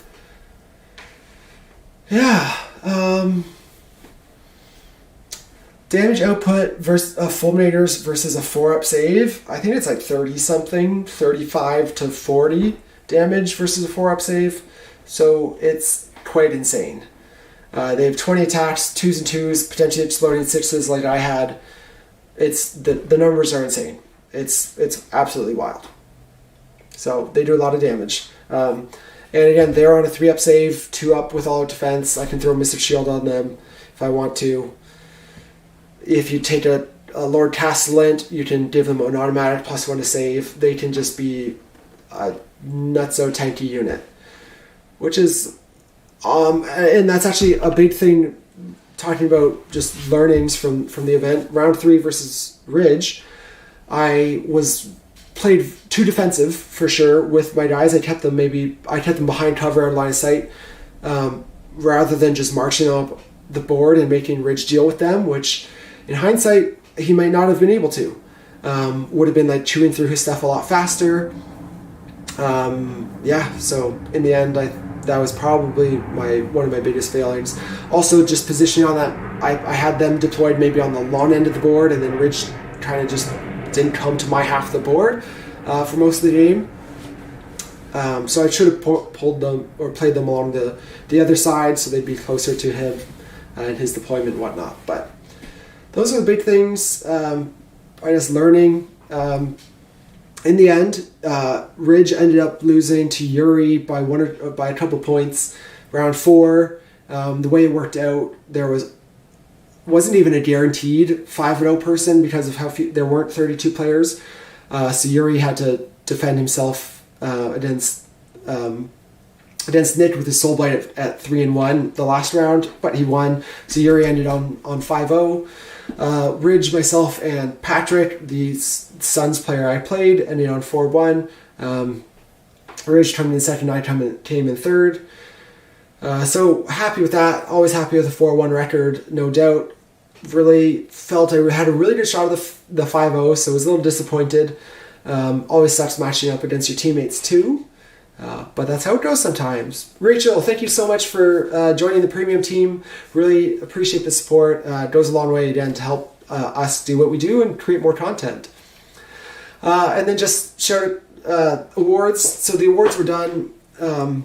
Yeah. Damage output versus Fulminators versus a 4-up save. I think it's 30-something, 35 to 40 damage versus a 4-up save. So it's quite insane. They have 20 attacks, 2s and 2s, potentially exploding 6s like I had. It's the numbers are insane. It's absolutely wild. So they do a lot of damage. And again, they're on a 3-up save, 2-up with all defense. I can throw Mystic Shield on them if I want to. If you take a Lord Castellant, you can give them an automatic +1 to save. They can just be a nutso tanky unit, which is and that's actually a big thing. Talking about just learnings from the event, round 3 versus Ridge, I played too defensive for sure with my guys. I kept them behind cover and line of sight, rather than just marching up the board and making Ridge deal with them, which in hindsight he might not have been able to. Would have been chewing through his stuff a lot faster. So in the end, that was probably one of my biggest failings. Also, just positioning on that, I had them deployed maybe on the long end of the board, and then Ridge kind of just didn't come to my half of the board for most of the game. So I should have pulled them or played them along the other side so they'd be closer to him and his deployment and whatnot. But those are the big things. I guess learning. In the end, Ridge ended up losing to Yuri by a couple points. Round 4, the way it worked out, there wasn't even a guaranteed 5-0 person because of how few there weren't 32 players. So Yuri had to defend himself against Nick with his Soul Blight at 3-1 the last round, but he won. So Yuri ended on 5-0. Ridge, myself, and Patrick, the Suns player I played, ended on 4-1. Ridge coming in second, I came in third. So happy with that. Always happy with a 4-1 record, no doubt. Really felt I had a really good shot of the 5-0, so I was a little disappointed. Always sucks matching up against your teammates too. But that's how it goes sometimes. Rachel, thank you so much for joining the premium team. Really appreciate the support. It goes a long way again to help us do what we do and create more content. And then just share awards. So the awards were done. And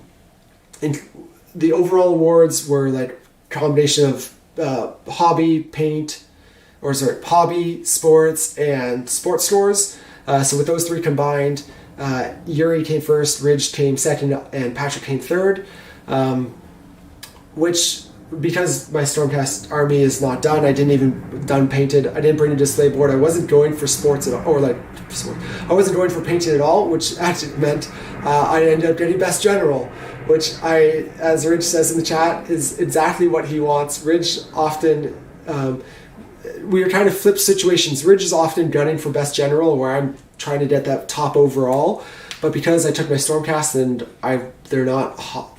the overall awards were a combination of hobby, paint, hobby, sports, and sports stores. So with those three combined, Yuri came first, Ridge came second, and Patrick came third. Which, because my Stormcast army is not done, I didn't painted. I didn't bring a display board. I wasn't going for sports at all, I wasn't going for painting at all, which actually meant I ended up getting best general, which as Ridge says in the chat, is exactly what he wants. Ridge often, we were trying to flip situations. Ridge is often gunning for best general, where I'm trying to get that top overall. But because I took my Stormcast and they're not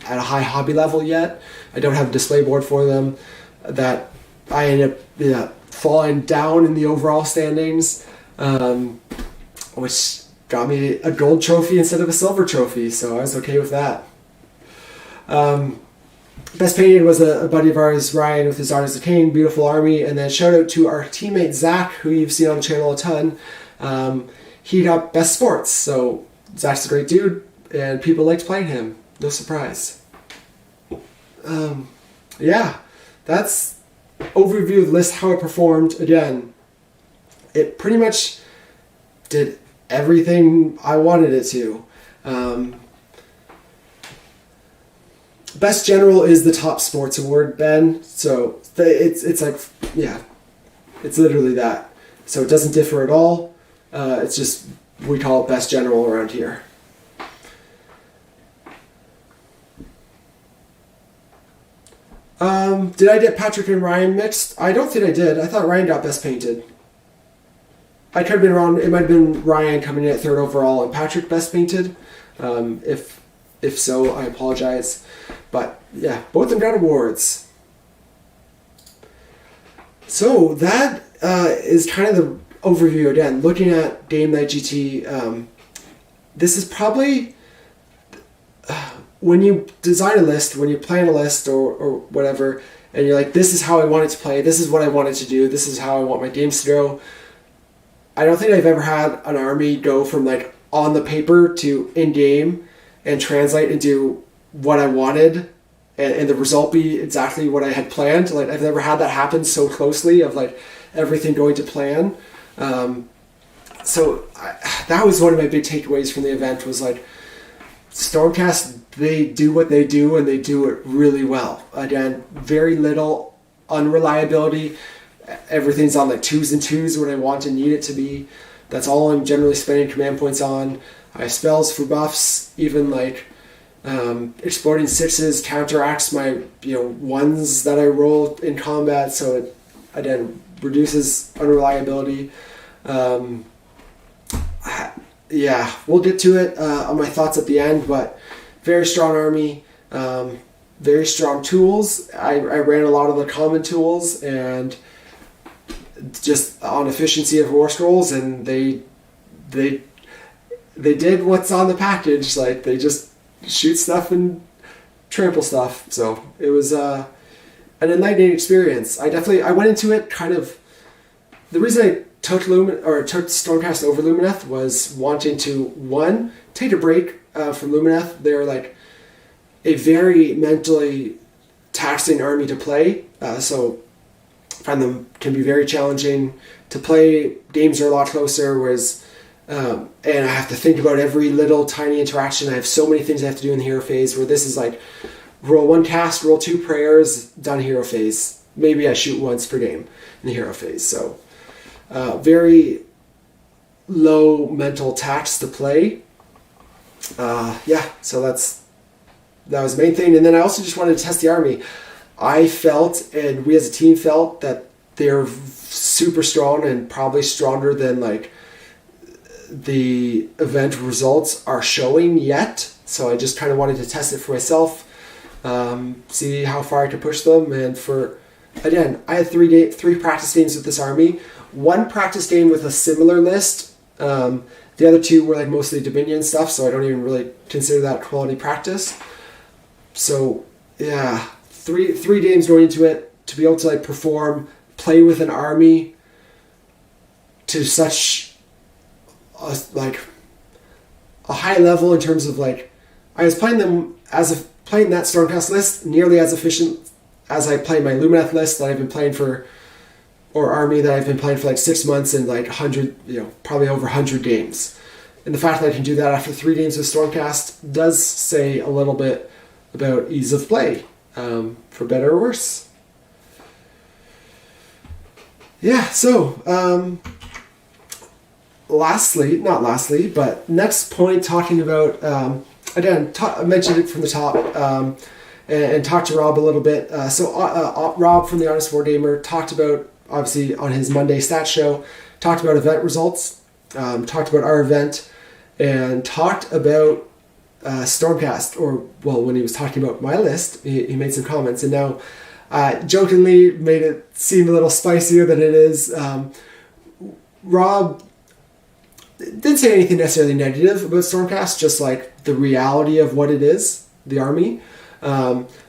at a high hobby level yet, I don't have a display board for them, that I ended up falling down in the overall standings, which got me a gold trophy instead of a silver trophy, so I was okay with that. Best painted was a buddy of ours, Ryan, with his Artists of Cain, beautiful army, and then shout out to our teammate Zach, who you've seen on the channel a ton. He got best sports, so Zach's a great dude, and people liked playing him. No surprise. Yeah, that's overview of the list, how it performed. Again, it pretty much did everything I wanted it to. Best General is the top sports award, Ben. So it's like, yeah, it's literally that. So it doesn't differ at all. It's just, we call it Best General around here. Did I get Patrick and Ryan mixed? I don't think I did. I thought Ryan got best painted. I could have been wrong. It might have been Ryan coming in at third overall and Patrick best painted. If so, I apologize. But yeah, both of them got awards. So that is kind of the overview again. Looking at Game Night GT, this is probably... when you design a list, when you plan a list or whatever, and you're like, this is how I want it to play, this is what I want it to do, this is how I want my games to go. I don't think I've ever had an army go from like on the paper to in-game and translate into what I wanted and the result be exactly what I had planned. Like, I've never had that happen so closely, of like everything going to plan. So that was one of my big takeaways from the event, was like, Stormcast, they do what they do, and they do it really well. Again, very little unreliability. Everything's on like 2s and 2s when I want and need it to be. That's all I'm generally spending command points on. I have spells for buffs, even like exploding 6s counteracts my 1s that I roll in combat, so it again reduces unreliability. Yeah, we'll get to it on my thoughts at the end, but very strong army, very strong tools. I ran a lot of the common tools, and just on efficiency of war scrolls, and they did what's on the package. Like, they just shoot stuff and trample stuff. So it was an enlightening experience. I went into it kind of, the reason I took Stormcast over Lumineth was wanting to, one, take a break from Lumineth. They're like a very mentally taxing army to play, so I find them can be very challenging to play. Games are a lot closer, whereas and I have to think about every little tiny interaction. I have so many things I have to do in the hero phase, where this is like roll 1 cast, roll 2 prayers, done hero phase. Maybe I shoot once per game in the hero phase. So very low mental tax to play. Yeah, so that was the main thing. And then I also just wanted to test the army. I felt, and we as a team felt, that they're super strong, and probably stronger than like the event results are showing yet. So I just kind of wanted to test it for myself, see how far I could push them. And again, I had three practice games with this army. 1 practice game with a similar list. The other 2 were like mostly Dominion stuff, so I don't even really consider that quality practice. So yeah, three games going into it to be able to like perform, play with an army to such a high level in terms of like, I was playing them playing that Stormcast list nearly as efficient as I play my Lumineth list that I've been playing for or army that I've been playing for like 6 months and like 100, probably over 100 games. And the fact that I can do that after 3 games with Stormcast does say a little bit about ease of play, for better or worse. Yeah, so not lastly, but next point, talking about, again, I mentioned it from the top, and talked to Rob a little bit. Rob from the Honest Wargamer talked about, obviously on his Monday stats show, talked about event results, talked about our event, and talked about Stormcast, when he was talking about my list, he made some comments, and now jokingly made it seem a little spicier than it is. Rob didn't say anything necessarily negative about Stormcast, just like the reality of what it is, the army.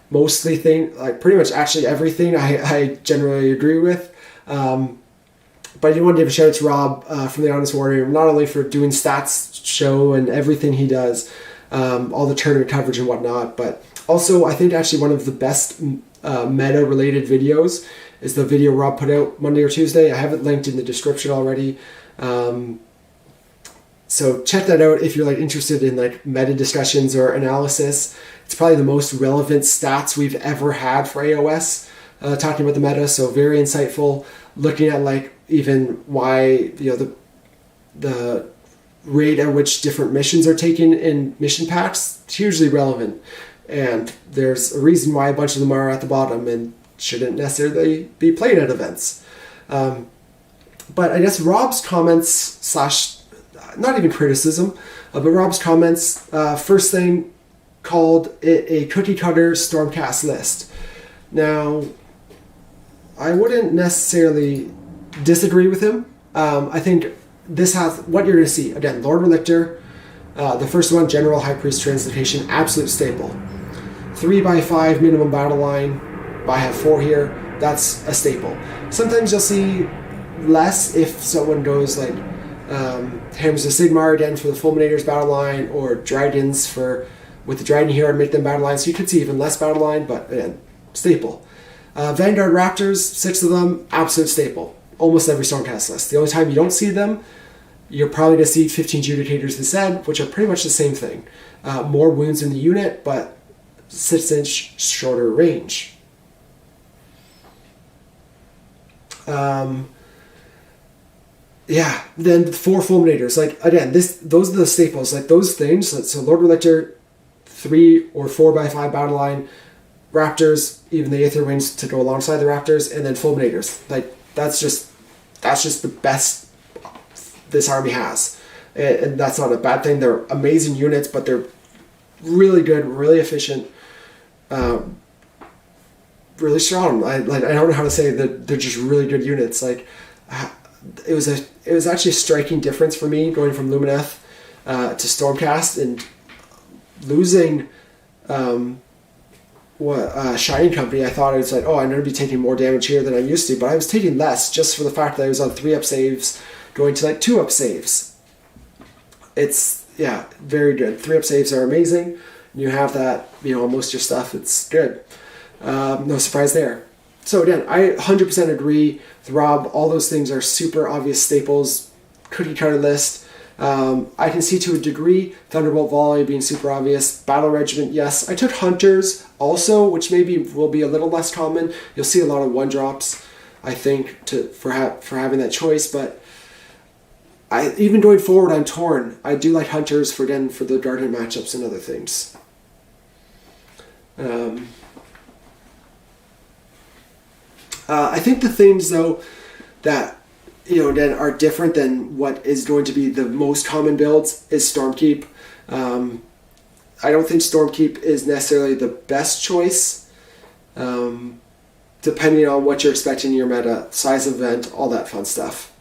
Mostly pretty much actually everything I generally agree with. But I do want to give a shout out to Rob from the Honest Wargamer, not only for doing stats show and everything he does, all the tournament coverage and whatnot, but also I think actually one of the best meta related videos is the video Rob put out Monday or Tuesday. I have it linked in the description already. So check that out if you're interested in meta discussions or analysis. It's probably the most relevant stats we've ever had for AOS, talking about the meta. So very insightful, looking at even why the rate at which different missions are taken in mission packs. It's hugely relevant, and there's a reason why a bunch of them are at the bottom and shouldn't necessarily be played at events. But I guess Rob's comments / not even criticism, but Rob's comments, first thing, called it a cookie cutter Stormcast list. Now, I wouldn't necessarily disagree with him. I think this has what you're going to see. Again, Lord Relictor, the first one, General High Priest Translocation, absolute staple. 3x5 minimum battle line. I have 4 here. That's a staple. Sometimes you'll see less if someone goes Hammers of Sigmar again for the Fulminators battle line, or Dragons with the Dragon Hero to make them battle lines. So you could see even less battle line, but again, staple. Vanguard Raptors, 6 of them, absolute staple. Almost every Stormcast list. The only time you don't see them, you're probably going to see 15 Judicators instead, which are pretty much the same thing. More wounds in the unit, but 6-inch shorter range. Then 4 Fulminators. Again, those are the staples. Those things. So Lord Relictor, 3 or 4x5 battle line, Raptors, even the Aether Wings to go alongside the Raptors, and then Fulminators. That's just the best this army has, and that's not a bad thing. They're amazing units, but they're really good, really efficient, really strong. I don't know how to say that they're just really good units. It was actually a striking difference for me going from Lumineth to Stormcast, and losing Shining Company. I thought I was I'm going to be taking more damage here than I'm used to, but I was taking less just for the fact that I was on 3-up saves going to 2-up saves. It's very good. 3-up saves are amazing. You have that, on most of your stuff. It's good. No surprise there. So again, I 100% agree with Rob. All those things are super obvious staples, cookie cutter list. I can see to a degree Thunderbolt Volley being super obvious. Battle Regiment, yes. I took Hunters also, which maybe will be a little less common. You'll see a lot of 1-drops, I think, for having that choice. But even going forward, I'm torn. I do like Hunters for the Guardian matchups and other things. I think the things, though, that again are different than what is going to be the most common builds is Stormkeep. I don't think Stormkeep is necessarily the best choice, depending on what you're expecting in your meta, size of event, all that fun stuff.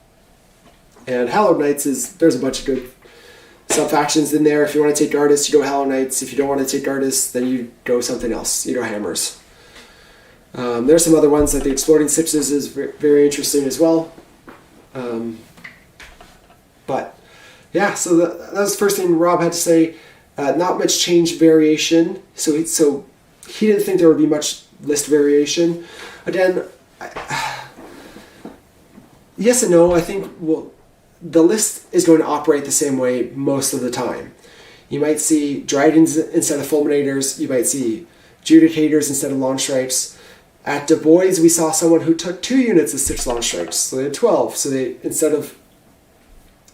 And Hallowed Knights there's a bunch of good sub-factions in there. If you want to take Artists, you go Hallowed Knights. If you don't want to take Artists, then you go something else. You go Hammers. There's some other ones, like the Exploding Sixes is very interesting as well. But yeah, so that was the first thing Rob had to say. Not much change variation. So he didn't think there would be much list variation. Again, yes and no. I think the list is going to operate the same way most of the time. You might see dragons instead of fulminators. You might see judicators instead of launch strikes. At Du Bois, we saw someone who took 2 units of 6 launch strikes, so they had 12. So they, instead of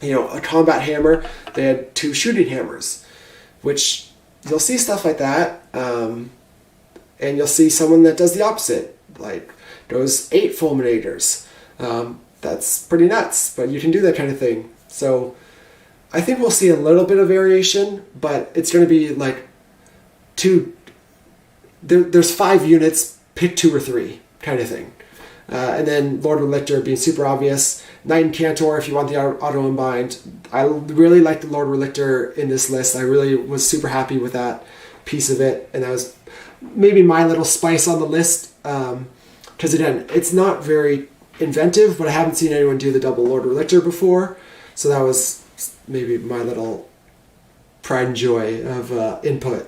a combat hammer, they had 2 shooting hammers, which you'll see stuff like that. And you'll see someone that does the opposite, like goes 8 fulminators. That's pretty nuts, but you can do that kind of thing. So I think we'll see a little bit of variation, but it's going to be like there's 5 units, pick 2 or 3 kind of thing. And then Lord Relictor being super obvious. Knight and Cantor if you want the auto unbind. I really like the Lord Relictor in this list. I really was super happy with that piece of it, and that was maybe my little spice on the list. Because again, it's not very inventive, but I haven't seen anyone do the double Lord Relictor before, so that was maybe my little pride and joy of input.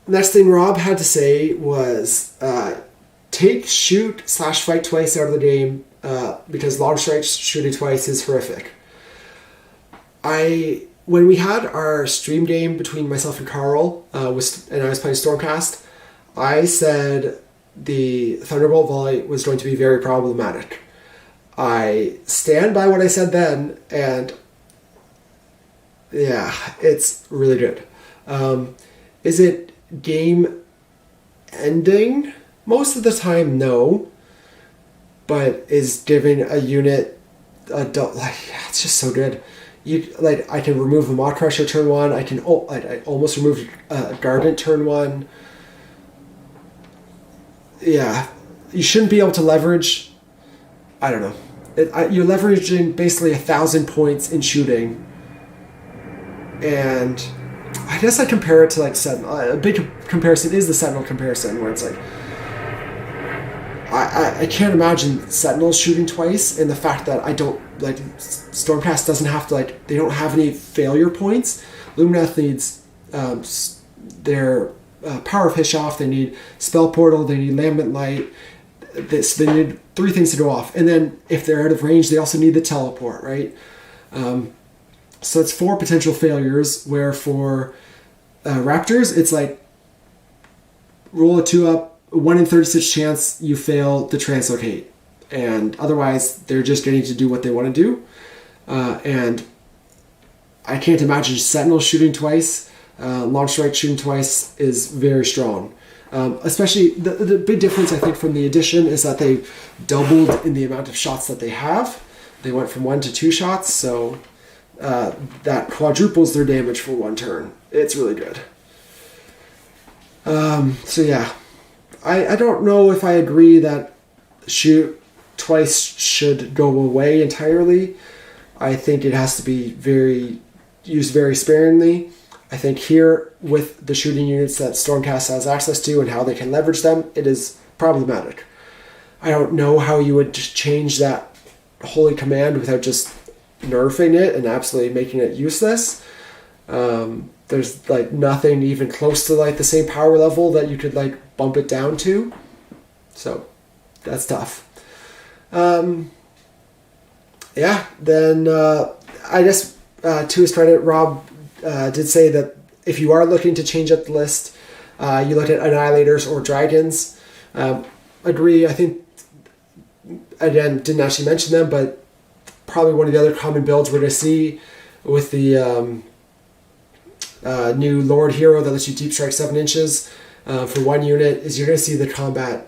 Next thing Rob had to say was take shoot/fight twice out of the game because long strikes shooting twice is horrific. When we had our stream game between myself and Carl, and I was playing Stormcast, I said the Thunderbolt volley was going to be very problematic. I stand by what I said then, and yeah, it's really good. Is it game ending? Most of the time, no. But is giving a unit it's just so good. I can remove a Maw Crusher turn 1. I almost removed a Gardent turn 1. Yeah, you shouldn't be able to leverage. I don't know. You're leveraging basically 1,000 points in shooting, and I guess I compare it to like Sentinel. A big comparison is the Sentinel comparison, where it's like I can't imagine Sentinels shooting twice, and the fact that I don't like Stormcast doesn't have to they don't have any failure points. Lumineth needs their Power of Hishoff, they need Spell Portal, they need Lambent Light. They need 3 things to go off, and then if they're out of range, they also need the teleport, right? So it's 4 potential failures, where for Raptors, it's like roll a 2 up, 1 in 36 chance you fail the translocate. And otherwise, they're just getting to do what they want to do. And I can't imagine Sentinel shooting twice, Launch Strike shooting twice is very strong. Especially, the big difference, I think, from the edition is that they doubled in the amount of shots that they have. They went from 1 to 2 shots, so that quadruples their damage for 1 turn. It's really good. So yeah, I don't know if I agree that shoot twice should go away entirely. I think it has to be used very sparingly. I think here, with the shooting units that Stormcast has access to and how they can leverage them, it is problematic. I don't know how you would just change that holy command without just nerfing it and absolutely making it useless. There's nothing even close to the same power level that you could bump it down to. So that's tough. Yeah, then I guess to his credit, Rob did say that if you are looking to change up the list, you look at Annihilators or Dragons. Agree, I think, again, didn't actually mention them, but probably one of the other common builds we're going to see with the new Lord Hero that lets you deep strike 7 inches for 1 unit is you're going to see the combat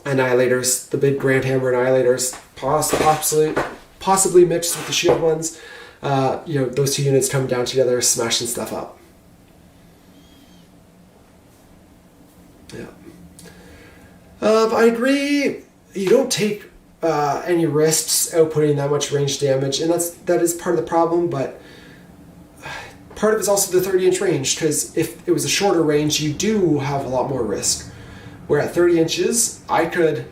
Annihilators, the big Grand Hammer Annihilators, possibly mixed with the shield ones. Those 2 units coming down together, smashing stuff up. Yeah. I agree. You don't take any risks outputting that much range damage, and that is part of the problem, but part of it is also the 30-inch range, because if it was a shorter range, you do have a lot more risk. Where at 30 inches, I could,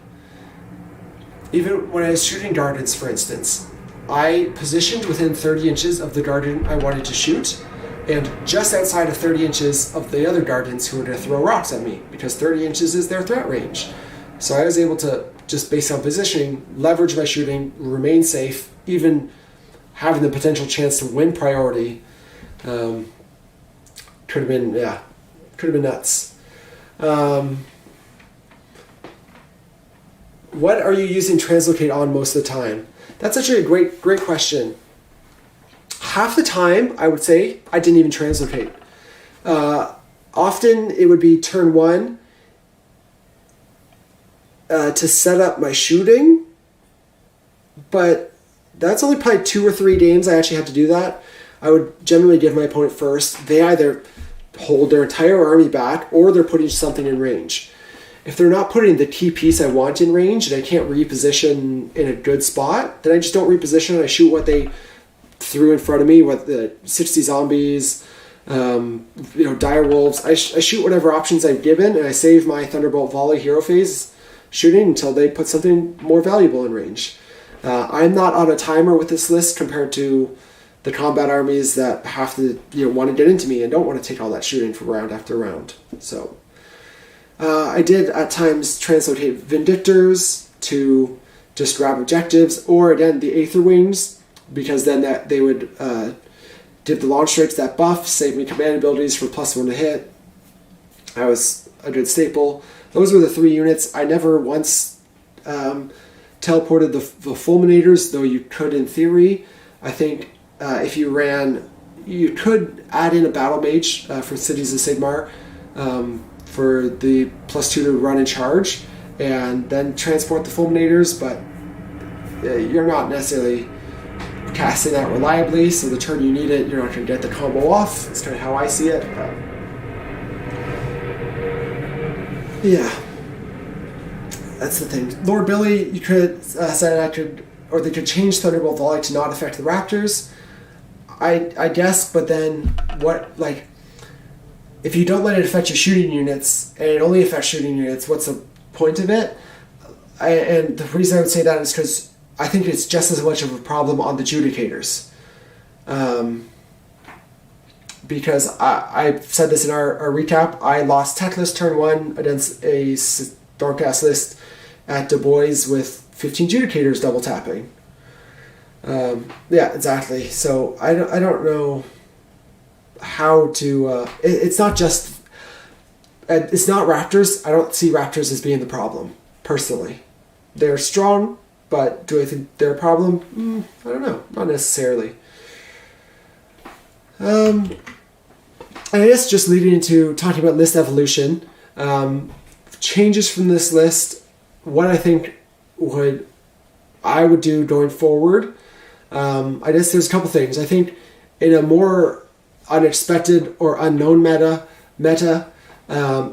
even when I was shooting Gardens, for instance, I positioned within 30 inches of the Garden I wanted to shoot, and just outside of 30 inches of the other Gardens who were going to throw rocks at me, because 30 inches is their threat range. So I was able to just based on positioning, leverage my shooting, remain safe, even having the potential chance to win priority. Could have been nuts. What are you using translocate on most of the time? That's actually a great question. Half the time, I would say, I didn't even translocate. Often it would be turn 1 to set up my shooting, but that's only probably 2 or 3 games I actually had to do that. I would generally give my opponent first. They either hold their entire army back or they're putting something in range. If they're not putting the key piece I want in range and I can't reposition in a good spot, then I just don't reposition. I shoot what they threw in front of me, what the 60 zombies, dire wolves. I shoot whatever options I've given, and I save my Thunderbolt Volley hero phase shooting until they put something more valuable in range. I'm not on a timer with this list compared to the combat armies that have to want to get into me and don't want to take all that shooting for round after round. So I did at times translocate Vindictors to just grab objectives, or again the Aether Wings, because then they would give the launch strikes that buff, save me command abilities for +1 to hit. That was a good staple. Those were the 3 units. I never once teleported the Fulminators, though you could in theory. I think if you could add in a Battle Mage for Cities of Sigmar for the +2 to run and charge, and then transport the Fulminators, but you're not necessarily casting that reliably, so the turn you need it, you're not going to get the combo off. That's kind of how I see it. But yeah, that's the thing. Lord Billy, you could say they could change Thunderbolt Volley to not affect the Raptors. I guess, but then what? Like, if you don't let it affect your shooting units, and it only affects shooting units, what's the point of it? And the reason I would say that is because I think it's just as much of a problem on the Judicators. Because I said this in our recap, I lost Techless turn 1 against a Stormcast list at Du Bois with 15 Judicators double tapping. Yeah, exactly. So I don't know how to... it's not just... it's not Raptors. I don't see Raptors as being the problem, personally. They're strong, but do I think they're a problem? I don't know. Not necessarily. And I guess just leading into talking about list evolution, changes from this list, what I think I would do going forward. I guess there's a couple things. I think in a more unexpected or unknown meta,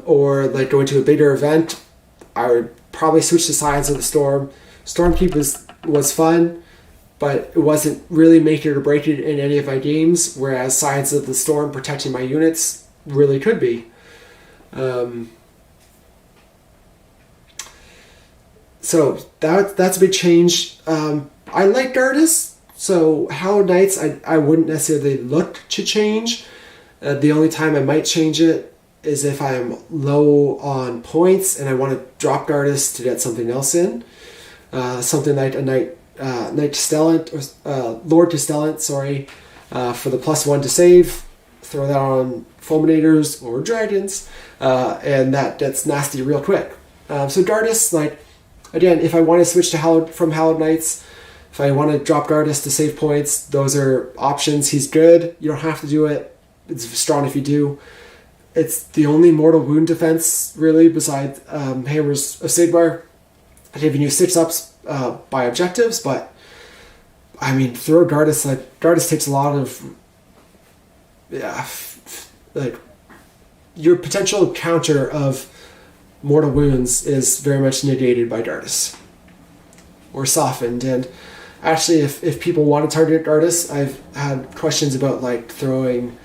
or like going to a bigger event, I would probably switch to Science of the Storm. Stormkeep was fun, but it wasn't really make it or break it in any of my games, whereas Science of the Storm protecting my units really could be. So that's a big change. I like Gardas, so Hallowed Knights I wouldn't necessarily look to change. The only time I might change it is if I'm low on points and I want to drop Gardas to get something else in. Something like a Knight Castellant, or Lord Castellant, sorry, for the +1 to save. Throw that on Fulminators or Dragons, and that gets nasty real quick. So Gardas, like, again, if I want to switch to from Hallowed Knights, if I want to drop Gardas to save points, those are options. He's good. You don't have to do it. It's strong if you do. It's the only mortal wound defense, really, besides Hammers of Sigmar, giving you 6-ups by objectives, but I mean, throw Gardas. Like, Gardas takes a lot of like your potential counter of mortal wounds is very much negated by Gardas or softened. And actually, if people want to target Gardas, I've had questions about like throwing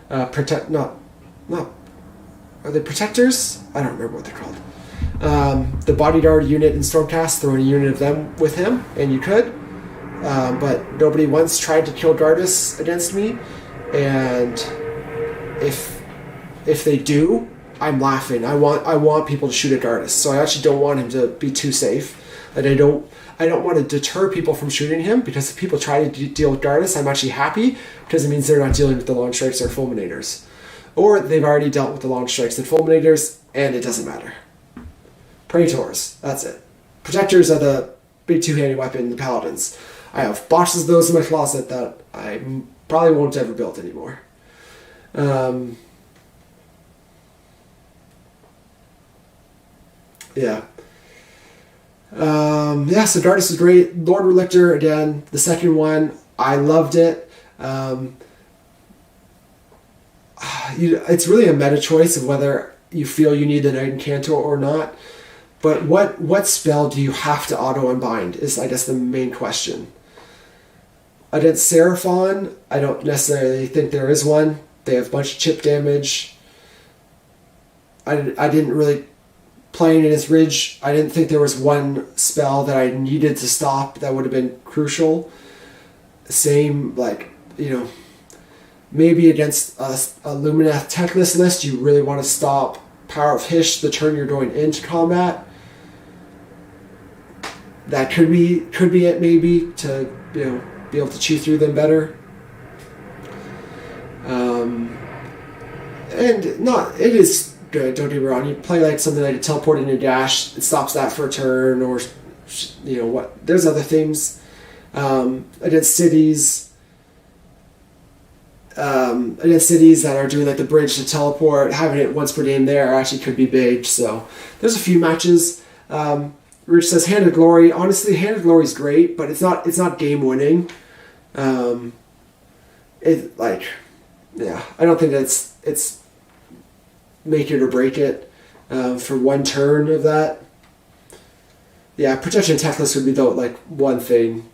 are they protectors? I don't remember what they're called. The bodyguard unit in Stormcast, throwing a unit of them with him, and you could. But nobody once tried to kill Gardas against me, and if they do, I'm laughing. I want people to shoot at Gardas, so I actually don't want him to be too safe. And I don't want to deter people from shooting him, because if people try to deal with Gardas, I'm actually happy, because it means they're not dealing with the Long Strikes or Fulminators. Or they've already dealt with the Long Strikes and Fulminators, and it doesn't matter. Praetors, that's it. Protectors are the big two-handed weapon in the Paladins. I have boxes of those in my closet that I probably won't ever build anymore. Yeah. So Gardas is great. Lord Relictor, again, the second one, I loved it. It's really a meta choice of whether you feel you need the Knight Incantor or not. But what spell do you have to auto-unbind is, I guess, the main question. Against Seraphon, I don't necessarily think there is one. They have a bunch of chip damage. I didn't really... Playing against Ridge, I didn't think there was one spell that I needed to stop that would have been crucial. Same, maybe against a Lumineth Techless list, you really want to stop Power of Hish the turn you're going into combat. That could be it, maybe, to be able to chew through them better. It is good, don't get me wrong. You play something like a teleport in your dash, it stops that for a turn, or there's other things. Against cities that are doing the bridge to teleport, having it once per game there actually could be big. So there's a few matches. Rich says Hand of Glory. Honestly, Hand of Glory is great, but it's not game winning. I don't think it's make it or break it for one turn of that. Yeah, Protection Techless would be one thing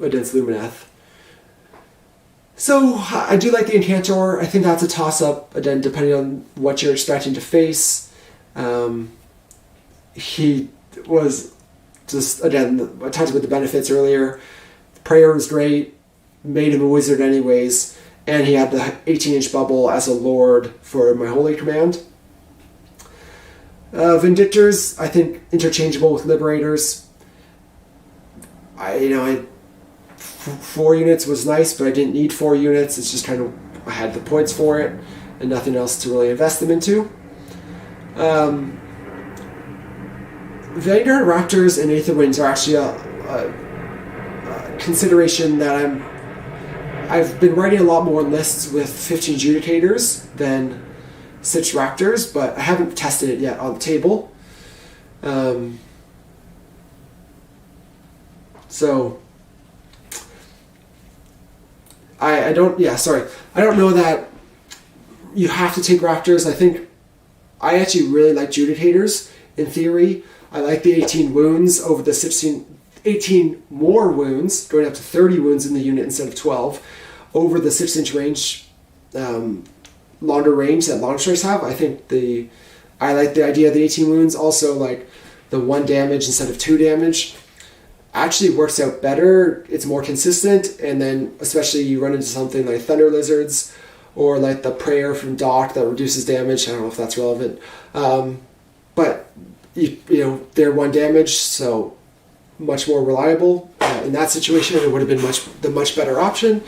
against Lumineth. So I do like the Incantor. I think that's a toss-up, again, depending on what you're expecting to face. He was just, again, I talked about the benefits earlier. Prayer was great, made him a wizard anyways, and he had the 18-inch bubble as a lord for my Holy Command. Vindictors, I think, interchangeable with Liberators. 4 units was nice, but I didn't need 4 units. It's just I had the points for it, and nothing else to really invest them into. Vanguard Raptors and Aether Winds are actually a consideration that I've been writing a lot more lists with 15 Judicators than 6 Raptors, but I haven't tested it yet on the table. I don't know that you have to take Raptors. I think I actually really like Judicators in theory. I like the 18 wounds over the 18 more wounds, going up to 30 wounds in the unit instead of 12, over the 6-inch range, longer range that long strikes have. I like the idea of the 18 wounds. Also, the 1 damage instead of 2 damage actually works out better. It's more consistent, and then especially you run into something like Thunder Lizards or the Prayer from Doc that reduces damage. I don't know if that's relevant, but they're 1 damage, so much more reliable. In that situation, it would have been the much better option.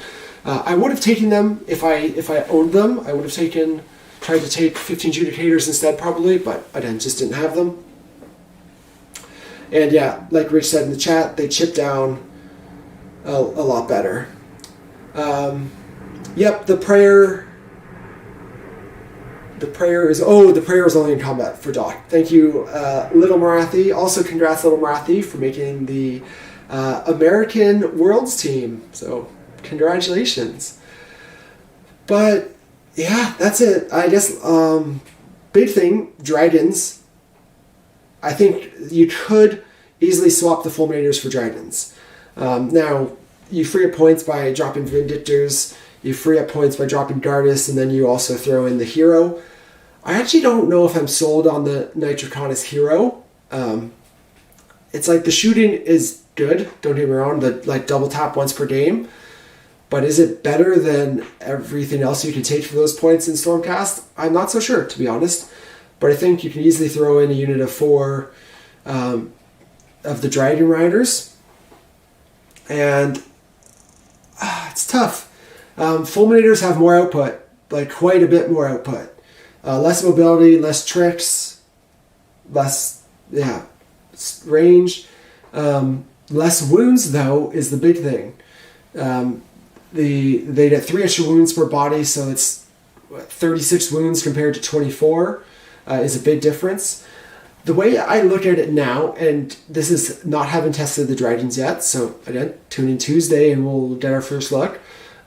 I would have taken them if I owned them. I would have tried to take 15 Judicators instead probably, but again, just didn't have them. And yeah, like Rich said in the chat, they chip down a lot better. The prayer is only in combat for Doc. Thank you, Little Marathi. Also, congrats, Little Marathi, for making the American Worlds team. So, congratulations. But yeah, that's it. I guess big thing, dragons. I think you could easily swap the Fulminators for dragons. Now, you free up points by dropping Vindictors. You free up points by dropping Gardas, and then you also throw in the hero. I actually don't know if I'm sold on the Knight Draconis hero. It's the shooting is good, don't get me wrong, the double tap once per game. But is it better than everything else you can take for those points in Stormcast? I'm not so sure, to be honest. But I think you can easily throw in a unit of 4 of the Dragon Riders, and it's tough. Fulminators have more output, like quite a bit more output. Less mobility, less tricks, less range. Less wounds, though, is the big thing. They get 3 extra wounds per body, so it's 36 wounds compared to 24 is a big difference. The way I look at it now, and this is not having tested the Dragons yet, so again, tune in Tuesday and we'll get our first look.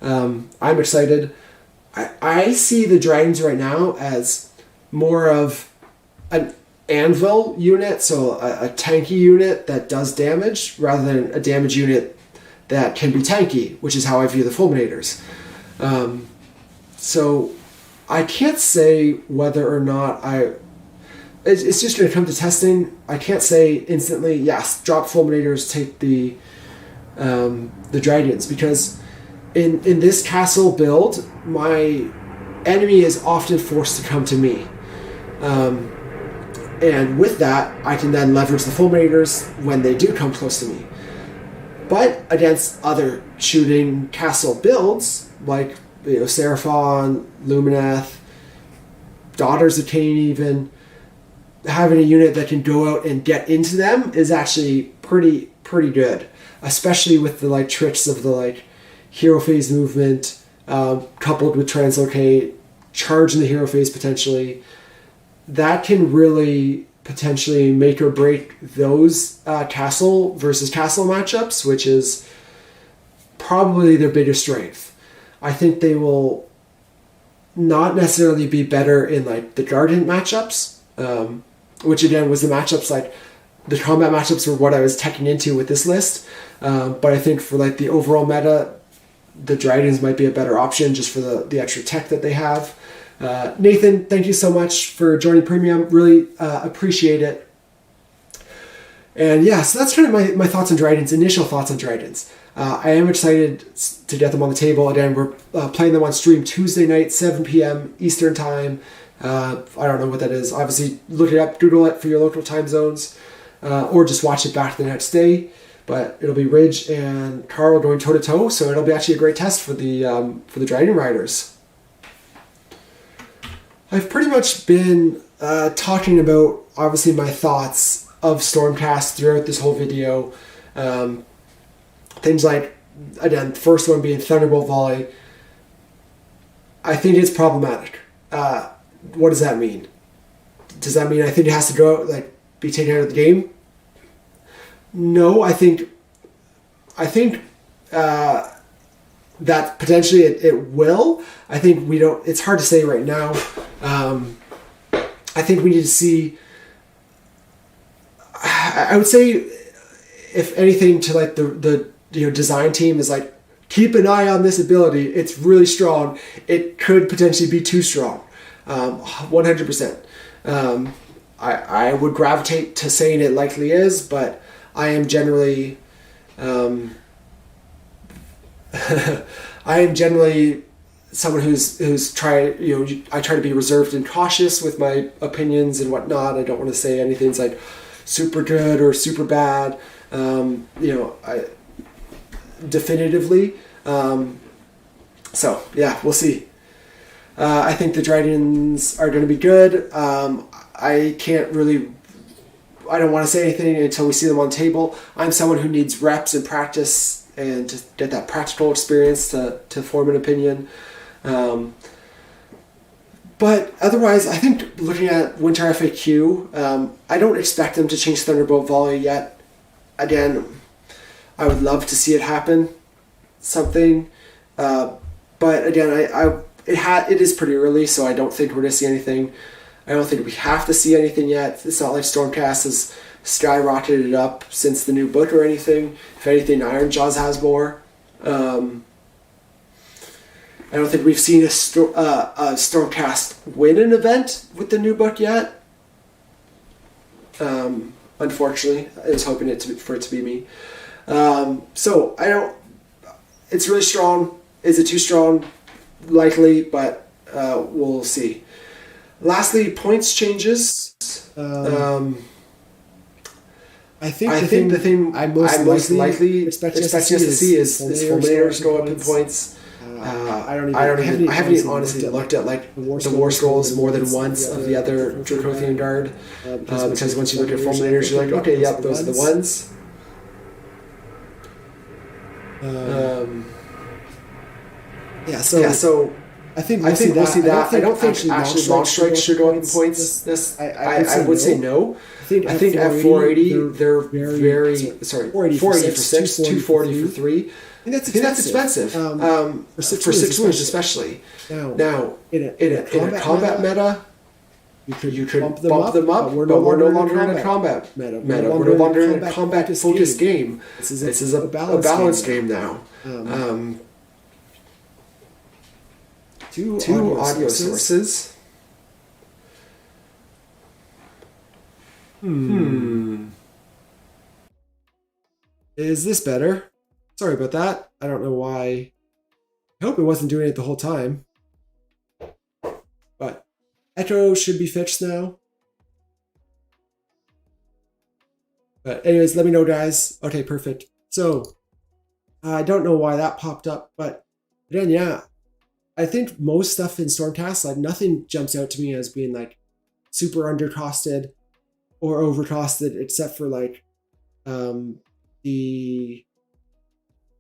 I'm excited. I see the Dragons right now as more of an anvil unit, so a tanky unit that does damage, rather than a damage unit that can be tanky, which is how I view the Fulminators. So I can't say whether or not it's just going to come to testing. I can't say instantly, yes, drop Fulminators, take the Dragons, because in this castle build, my enemy is often forced to come to me. And with that, I can then leverage the Fulminators when they do come close to me. But against other shooting castle builds, like Seraphon, Lumineth, Daughters of Cain even, having a unit that can go out and get into them is actually pretty good. Especially with the tricks of the hero phase movement, coupled with translocate, charge in the hero phase potentially. That can really potentially make or break those castle versus castle matchups, which is probably their biggest strength. I think they will not necessarily be better in the Guardian matchups, which again was the matchups the combat matchups were what I was teching into with this list. But I think for the overall meta, the Dragons might be a better option just for the extra tech that they have. Nathan, thank you so much for joining Premium. Really appreciate it. And yeah, so that's kind of my thoughts on Dragons, initial thoughts on Dragons. I am excited to get them on the table. Again, we're playing them on stream Tuesday night, 7 p.m. Eastern Time. I don't know what that is. Obviously, look it up, Google it for your local time zones, or just watch it back the next day. But it'll be Ridge and Carl going toe-to-toe, so it'll be actually a great test for the Dragon Riders. I've pretty much been talking about, obviously, my thoughts of Stormcast throughout this whole video. Things like, again, the first one being Thunderbolt Volley. I think it's problematic. What does that mean? Does that mean I think it has to go out, be taken out of the game? No, I think that potentially it will. I think we don't. It's hard to say right now. I think we need to see. I would say, if anything, to the design team is keep an eye on this ability. It's really strong. It could potentially be too strong. 100%. I would gravitate to saying it likely is, but I am generally someone who's I try to be reserved and cautious with my opinions and whatnot. I don't want to say anything's super good or super bad. Definitively. So yeah, we'll see. I think the Dragons are going to be good. I don't want to say anything until we see them on table. I'm someone who needs reps and practice and to get that practical experience to form an opinion. But otherwise, I think looking at Winter FAQ, I don't expect them to change Thunderbolt Volley yet. Again, I would love to see it happen. Something. But again, it is pretty early, so I don't think we're going to see anything. I don't think we have to see anything yet. It's not like Stormcast has skyrocketed up since the new book or anything. If anything, Ironjawz has more. I don't think we've seen a Stormcast win an event with the new book yet. Unfortunately, I was hoping for it to be me. So I don't. It's really strong. Is it too strong? Likely, but we'll see. Lastly, points changes. I think the thing I'm most likely expecting us to see is Fulminators go up in points. I haven't even honestly looked at like the war scrolls more than once of the other Dracothian Guard, because once you look at Fulminators, you're like, okay, yep, those are the ones. So I think we'll see that. I don't think actually Long Strikes should go up in points. I would say no. I think at 480 they're very 480 for 6, 240 for 3. I think that's expensive. For 6 wounds especially. Now in a combat meta, you could bump them up, but we're no longer in a combat meta. We're no longer in a combat focused game. This is a balanced game now. Two audio sources. Is this better? Sorry about that. I don't know why. I hope it wasn't doing it the whole time. But echo should be fixed now. But anyways, let me know, guys. Okay, perfect. So I don't know why that popped up, but again, yeah. I think most stuff in Stormcast, like nothing jumps out to me as being like super undercosted or overcosted, except for like the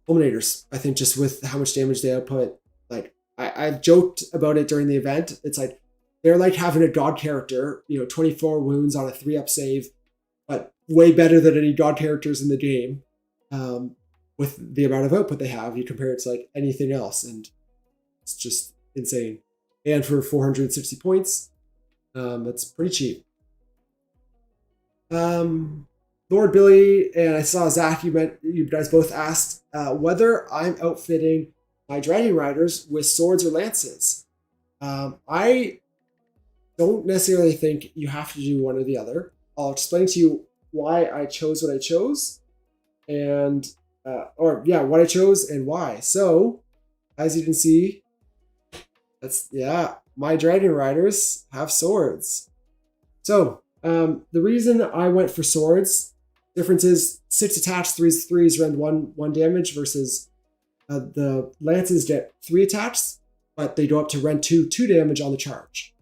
Fulminators. I think just with how much damage they output, like I've joked about it during the event. It's like they're like having a god character, 24 wounds on a 3-up save, but way better than any god characters in the game. With the amount of output they have, you compare it to like anything else, and it's just insane. And for 460 points, that's pretty cheap. Lord Billy and I saw Zach, you guys both asked whether I'm outfitting my Dragon Riders with swords or lances. I don't necessarily think you have to do one or the other. I'll explain to you why I chose what I chose, and what I chose and why. So, as you can see, my Dragon Riders have swords. So, the reason I went for swords, difference is 6 attached, 3s rend 1 damage versus the lances get 3 attached, but they go up to rend 2 damage on the charge.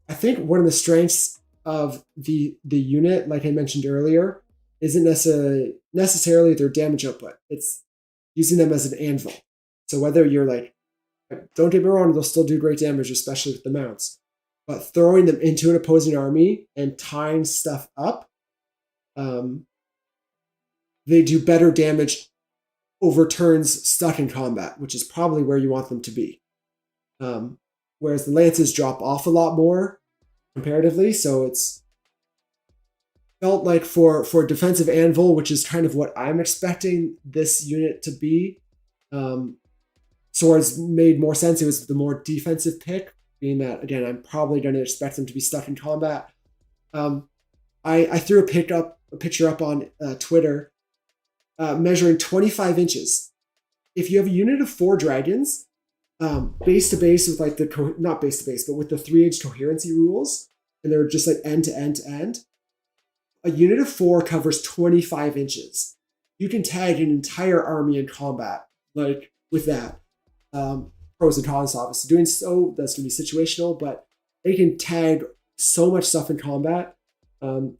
I think one of the strengths of the unit, like I mentioned earlier, isn't necessarily their damage output. It's using them as an anvil. So whether you're like, don't get me wrong, they'll still do great damage, especially with the mounts. But throwing them into an opposing army and tying stuff up, they do better damage over turns stuck in combat, which is probably where you want them to be. Whereas the lances drop off a lot more comparatively, so it's felt like for defensive anvil, which is kind of what I'm expecting this unit to be, swords made more sense. It was the more defensive pick, being that, again, I'm probably going to expect them to be stuck in combat. I threw a picture up on Twitter measuring 25 inches. If you have a unit of 4 dragons, base to base with like not base to base, but with the 3-inch coherency rules, and they're just like end to end to end, a unit of 4 covers 25 inches. You can tag an entire army in combat, like with that. Pros and cons, obviously. Doing so, that's going to be situational, but they can tag so much stuff in combat.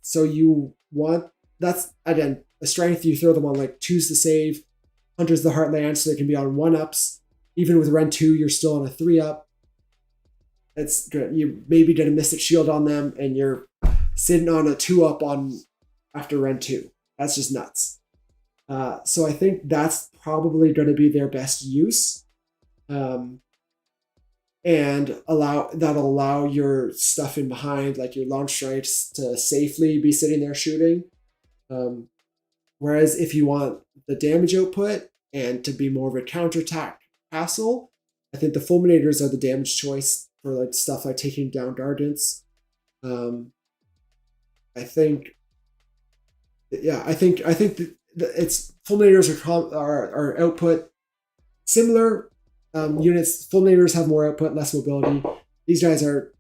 So you want, that's, again, a strength. You throw them on like 2s to save, Hunters of the Heartland, so they can be on 1-ups. Even with Rend 2, you're still on a 3-up. It's good. You maybe get a Mystic Shield on them, and you're sitting on a 2-up on after Rend 2. That's just nuts. So I think that's probably going to be their best use. And that'll allow your stuff in behind, like your long strikes, to safely be sitting there shooting. Whereas if you want the damage output and to be more of a counterattack castle, I think the Fulminators are the damage choice for like stuff like taking down Guardians. I think it's Fulminators are output similar. Units, Fulminators have more output, less mobility. These guys are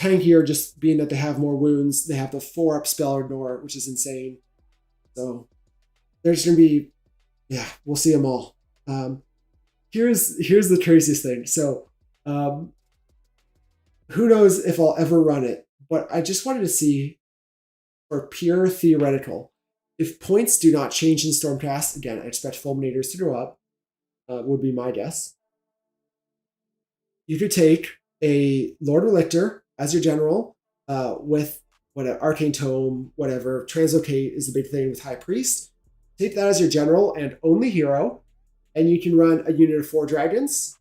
tankier, just being that they have more wounds. They have the 4-up spell ignore, which is insane. So there's going to be, yeah, we'll see them all. Here's the craziest thing. So who knows if I'll ever run it, but I just wanted to see, for pure theoretical, if points do not change in Stormcast, again, I expect Fulminators to go up, would be my guess. You could take a Lord Relictor as your general with whatever, Arcane Tome, whatever. Translocate is the big thing with High Priest. Take that as your general and only hero, and you can run a unit of 4 dragons,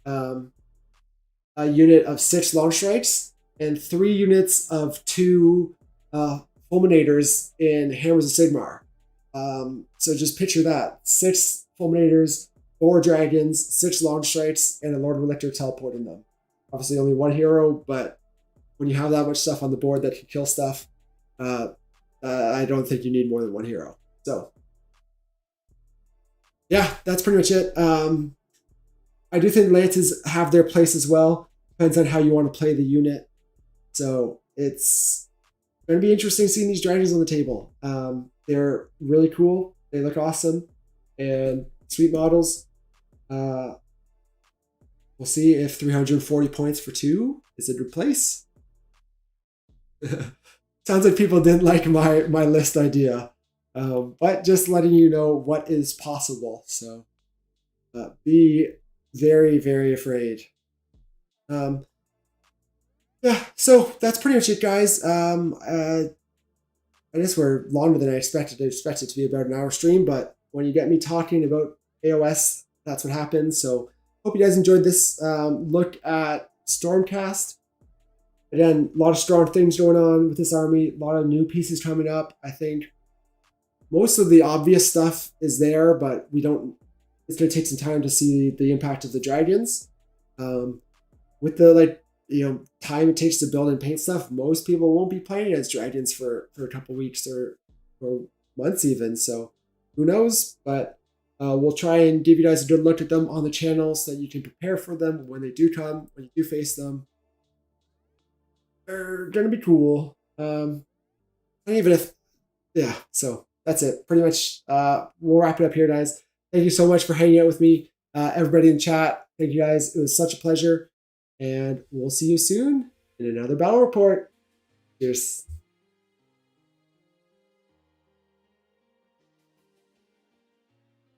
a unit of 6 long strikes, and 3 units of 2 fulminators in Hammers of Sigmar. So just picture that: 6 fulminators, 4 dragons, 6 long strikes, and a Lord Relictor teleporting them. Obviously only 1 hero, but when you have that much stuff on the board that can kill stuff, I don't think you need more than 1 hero. So yeah, that's pretty much it. I do think lances have their place as well. Depends on how you want to play the unit. So it's going to be interesting seeing these dragons on the table. They're really cool. They look awesome and sweet models. We'll see if 340 points for 2 is a good place. Sounds like people didn't like my list idea, but just letting you know what is possible. So be very, very afraid. Yeah, so that's pretty much it, guys. I guess we're longer than I expected. I expected it to be about an hour stream, but when you get me talking about AOS, that's what happens. So hope you guys enjoyed this look at Stormcast. Again, a lot of strong things going on with this army, a lot of new pieces coming up. I think most of the obvious stuff is there, but it's going to take some time to see the impact of the dragons. With the time it takes to build and paint stuff, most people won't be playing as dragons for a couple weeks or months even. So who knows? But we'll try and give you guys a good look at them on the channel so that you can prepare for them when they do come, when you do face them. They're going to be cool. And even if, yeah, so that's it. Pretty much, we'll wrap it up here, guys. Thank you so much for hanging out with me. Everybody in chat, thank you guys. It was such a pleasure. And we'll see you soon in another battle report. Cheers.